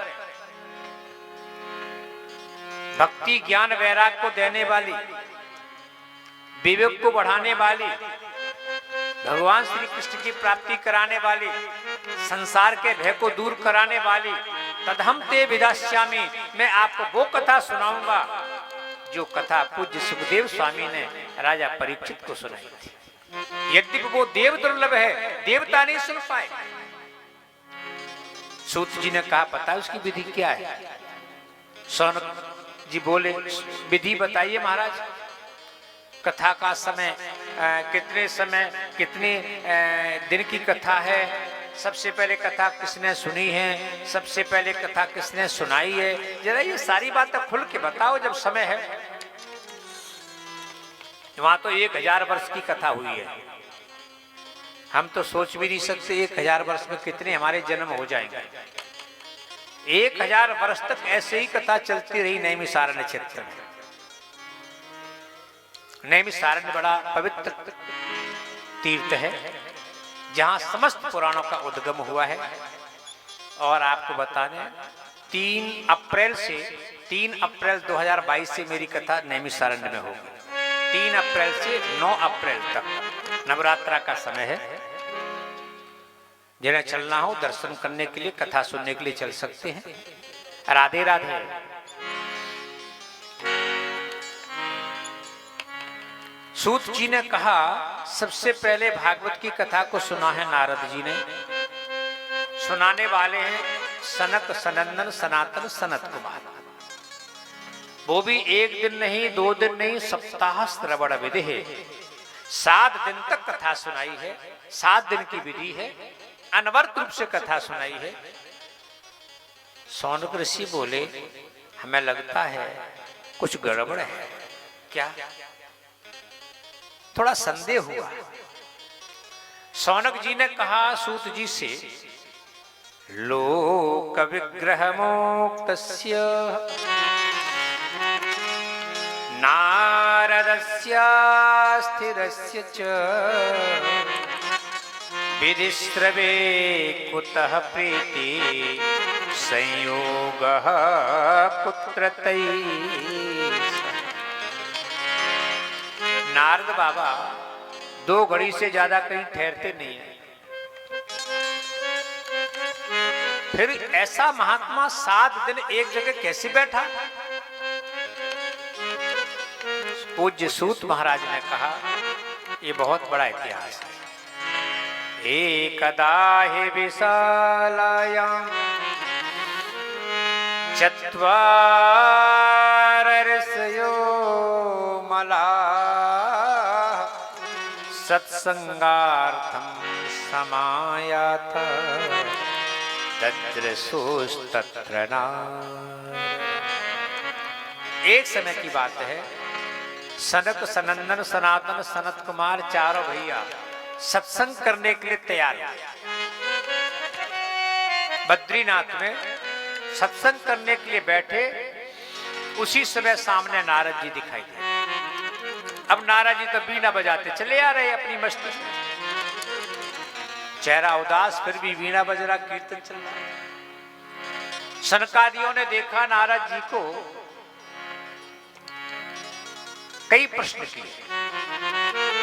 भक्ति ज्ञान वैराग को देने वाली, विवेक को बढ़ाने वाली, भगवान श्री कृष्ण की प्राप्ति कराने वाली, संसार के भय को दूर कराने वाली तदहम ते विदास्यामि, मैं आपको वो कथा सुनाऊंगा जो कथा पूज्य सुखदेव स्वामी ने राजा परीक्षित को सुनाई थी। यद्यपि वो देव दुर्लभ है, देवता नहीं सुन पाए। सूत जी ने कहा, पता है उसकी विधि क्या है? सौनक जी बोले, विधि बताइए महाराज। कथा का समय कितने समय, कितने दिन की कथा है, सबसे पहले कथा किसने सुनी है, सबसे पहले कथा किसने सुनाई है, जरा ये सारी बातें खुल के बताओ जब समय है। वहां तो 1000 वर्ष की कथा हुई है, हम तो सोच भी नहीं सकते 1000 वर्ष में कितने हमारे जन्म हो जाएंगे। 1000 वर्ष तक ऐसे ही कथा चलती रही नैमिषारण्य क्षेत्र में। नैमिषारण्य बड़ा पवित्र तीर्थ है, जहां समस्त पुराणों का उद्गम हुआ है। और आपको बता दें, 3 अप्रैल 2022 से मेरी कथा नैमिषारण्य में होगी। 3 अप्रैल से 9 अप्रैल तक नवरात्रा का समय है। जिन्हें चलना हो दर्शन करने के लिए, कथा सुनने के लिए चल सकते हैं। राधे राधे। सूत जी ने कहा, सबसे पहले भागवत की कथा को सुना है नारद जी ने। सुनाने वाले हैं सनक सनंदन सनातन सनत कुमार। वो भी 1 दिन नहीं, 2 दिन नहीं, सप्ताह श्रवण विधि है। 7 दिन तक कथा सुनाई है, 7 दिन की विधि है, अनवरत रूप से कथा सुनाई है। सौनक ऋषि बोले, हमें लगता है कुछ गड़बड़ है। क्या? थोड़ा संदेह हुआ। शौनक जी ने कहा सूत जी से, लोक विग्रह मोक्तस्य नारदस्य स्थिरस्य च विधिस्रवे कुतः प्रीति संयोगः पुत्रतैः। नारद बाबा 2 घड़ी से ज्यादा कहीं ठहरते नहीं है। फिर ऐसा महात्मा 7 दिन एक जगह कैसे बैठा? पूज्य सूत महाराज ने कहा, ये बहुत बड़ा इतिहास है। एकदा हि विशालायां चत्वार ऋषयो मलाः सत्संगार्थं समायात तद्रसोस्तत्र नार। एक समय की बात है, सनक सनंदन सनातन सनत कुमार चारों भैया सत्संग करने के लिए तैयार हुए। बद्रीनाथ में सत्संग करने के लिए बैठे, उसी समय सामने नारद जी दिखाई दिए। अब नारद जी तो बीना बजाते चले आ रहे अपनी मस्ती में, चेहरा उदास, फिर भी वीणा बज रहा, कीर्तन चल रहा। सनकादियों ने देखा नारद जी को, कई प्रश्न किए।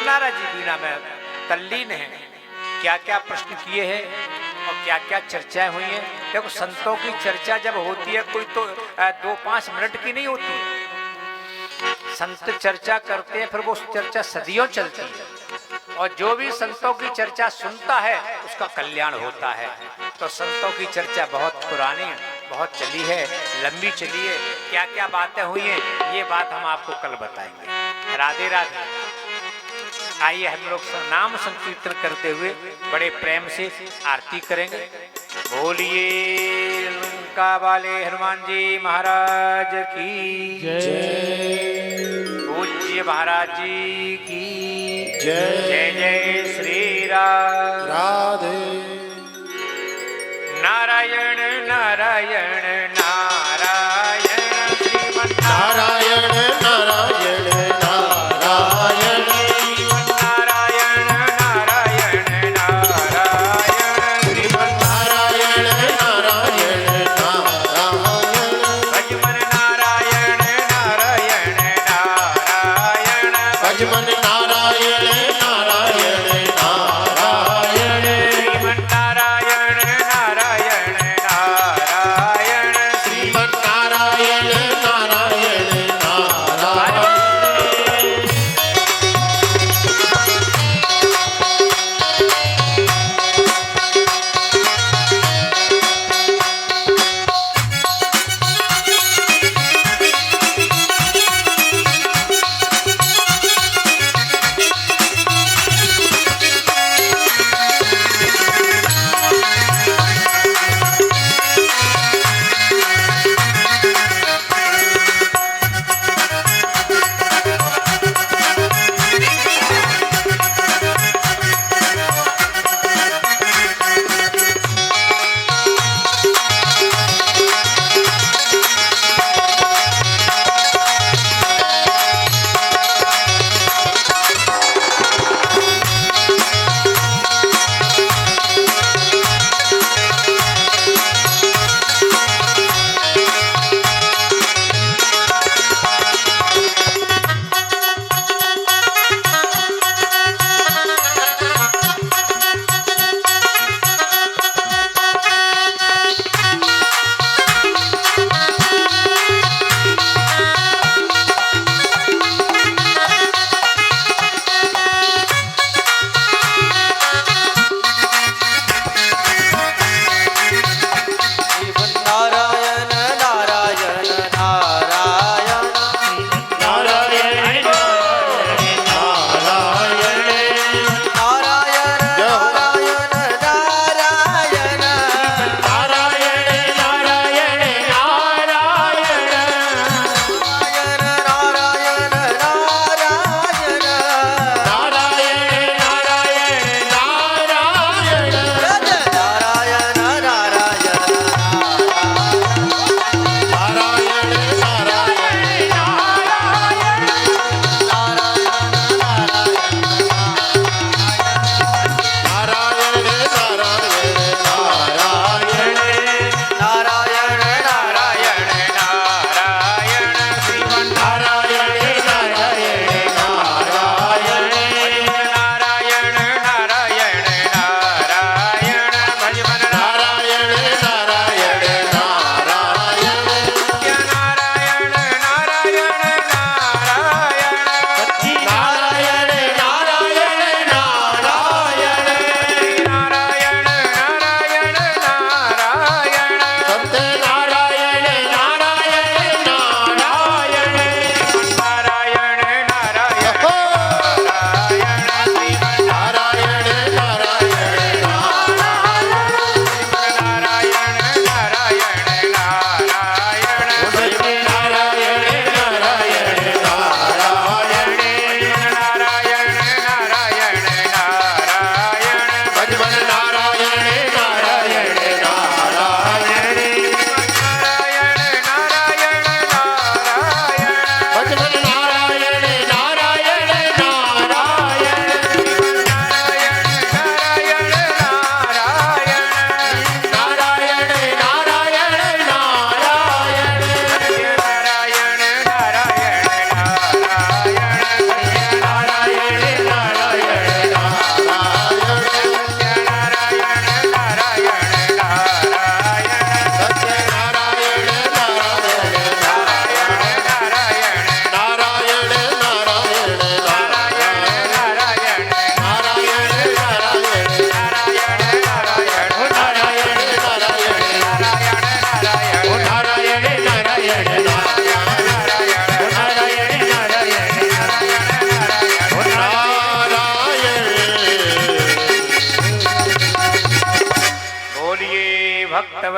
नारद जी वीणा में तल्लीन है, क्या क्या प्रश्न किए हैं और क्या क्या चर्चाएं हुई हैं। देखो, संतों की चर्चा जब होती है कोई तो 2-5 मिनट की नहीं होती है। संत चर्चा करते हैं, फिर वो चर्चा सदियों चलती है, और जो भी संतों की चर्चा सुनता है उसका कल्याण होता है। तो संतों की चर्चा बहुत पुरानी है, बहुत चली है, लंबी चली है। क्या क्या बातें हुई हैं, ये बात हम आपको कल बताएंगे। राधे राधे। आइए हम लोग नाम संकीर्तन करते हुए बड़े प्रेम से आरती करेंगे। बोलिए लंका वाले हनुमान जी महाराज की जय, पूज्य महाराज जी की जय। जय जय श्री राम। राधे। नारायण नारायण नारायण श्रीमन नारायण नारायण नारायण नारायण नारायण नारायण श्रीमन नारायण नारायण नारायण भजमन नारायण नारायण नारायण भजमन नारायण नारायण नारायण श्रीमन नारायण नारायण नारायण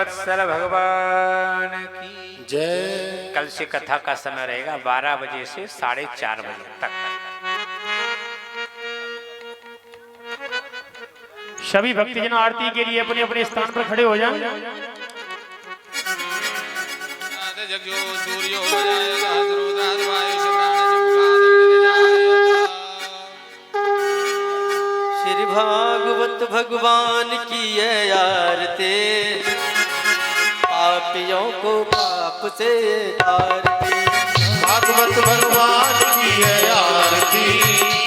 वत्सल भगवान की। जय। कल से कथा का समय रहेगा 12 बजे से 4:30 बजे तक। सभी भक्तजन आरती के लिए अपने अपने स्थान पर खड़े हो जाएं। जगजो सूर्यो जाएगा द्रोदार वायुष प्राण श्री भागवत भगवान की है आरती, पापियों को पाप से तारते। भागवत भगवान की है आरती,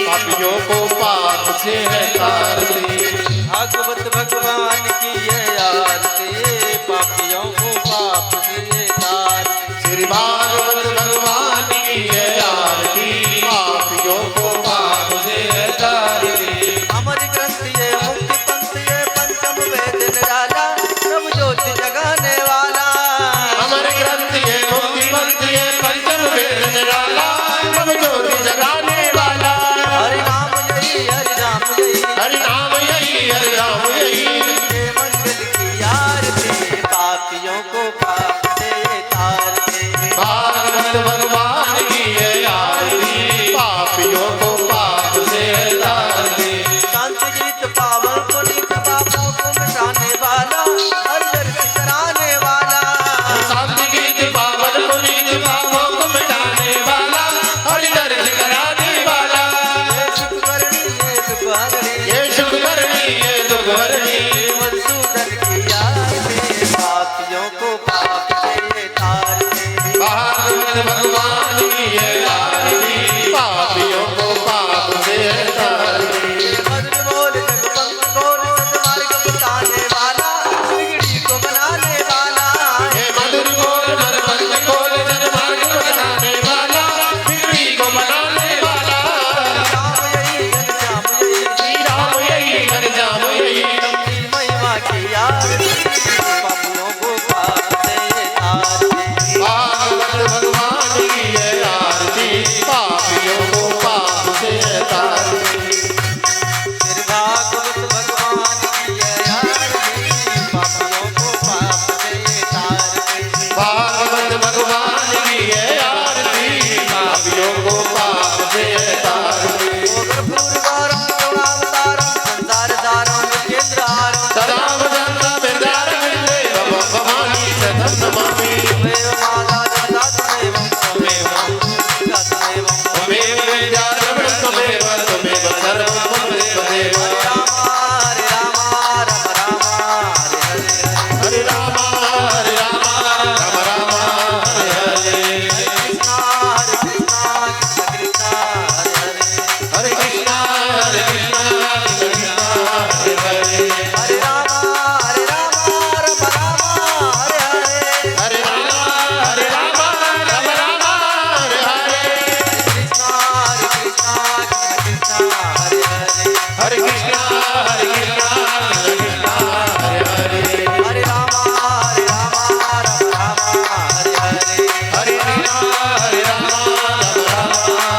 पापियों को पाप से है तारती। भागवत भगवान की है आरती, पापियों को पाप से तारते। श्री भागवत भगवान की है आरती, पापियों को पाप से है तारती। अमर ग्रंथ ये मुक्ति पंथ ये पंचम वेद निराला, प्रभु ज्योति जगाने वाला। अमर ग्रंथ ये मुक्ति पंथ ये पंचम वेद निराला, प्रभु ज्योति जगाने वाला। हरि नाम यही हरि नाम यही, हरि नाम यही हरि नाम यही। ये मंगल की आरती, पापियों को पाप से तारते। भागवत भगवान की है आरती, पापियों को पाप से है तारती। शांति गीत पावन पुनीत पापों को मिटाने वाला, हर दर्द कराने वाला। शांति गीत पावन पुनीत पापों को मिटाने वाला, हरि दर्द कराने वाला। ये सुख करनी ये दुख हरनी, ये सुख हरनी ये दुख हरनी। मधुसूदन की आरती, पापियों को पाप से तारते। भागवत भगवान की है आरती, पापियों को पाप से है तारती। मधुर बोल जगपंथ बोल सद्मार्ग बताने वाला, बिगड़ी को बनाने वाला। हे मधुर बोल नरपंथ खोल जनमार्ग बनाने वाला, बिगड़ी को बनाने वाला। राम यही घनश्याम यही, श्री राम यही घनश्याम यही। अपनी महिमा की आरती, पापियों को पाप से तारते। भागवत भगवान की है आरती, पापियों को पाप से है तारती। श्री भागवत भगवान की है आरती, पापियों को पाप से तारते। भागवत भगवान की है आरती, पापियों को पाप से है तारती। पूर्वारं गौरावतारं संसार सारं केंद्रहारं, सदा वदन्त बिरदारविन्दे भवानी सततं नमामि। त्वमेव माता पिता त्वमेव त्वमेव पिता त्वमेव। त्वमेव विद्या द्रविणं त्वमेव, त्वमेव सर्वं मम देवदेव। हरे राम राम राम हरे हरे, हरे राम हरे राम राम राम हरे हरे। कृष्णा हरे कृष्णा कृष्ण कृष्ण हरे हरे। हरे कृष्णा कृष्ण कृष्ण हरे हरे। हरे राम राम राम हरे हरे। हरे राम राम राम हरे हरे। कृष्णा कृष्ण कृष्ण हरे हरे। हरे कृष्णा कृष्ण कृष्ण हरे हरे। हरे राम राम राम हरे हरे। हरे राम राम राम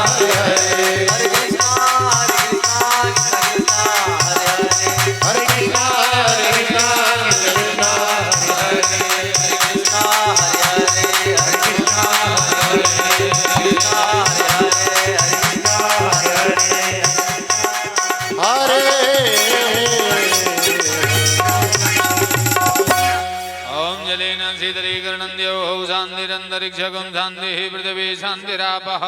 हरे हरे। हरे कृष्णा कृष्ण हरे हरे। हरे कृष्णा कृष्ण कृष्ण हरे हरे। कृष्णा हरे हरे हरे कृष्णा हरे हरे, कृष्णा हरे हरे हरे कृष्णा हरे हरे। ओम जलेन शीतलीकरणं द्यौः शान्तिरन्तरिक्षगं शान्तिः पृथिवी शान्तिरापः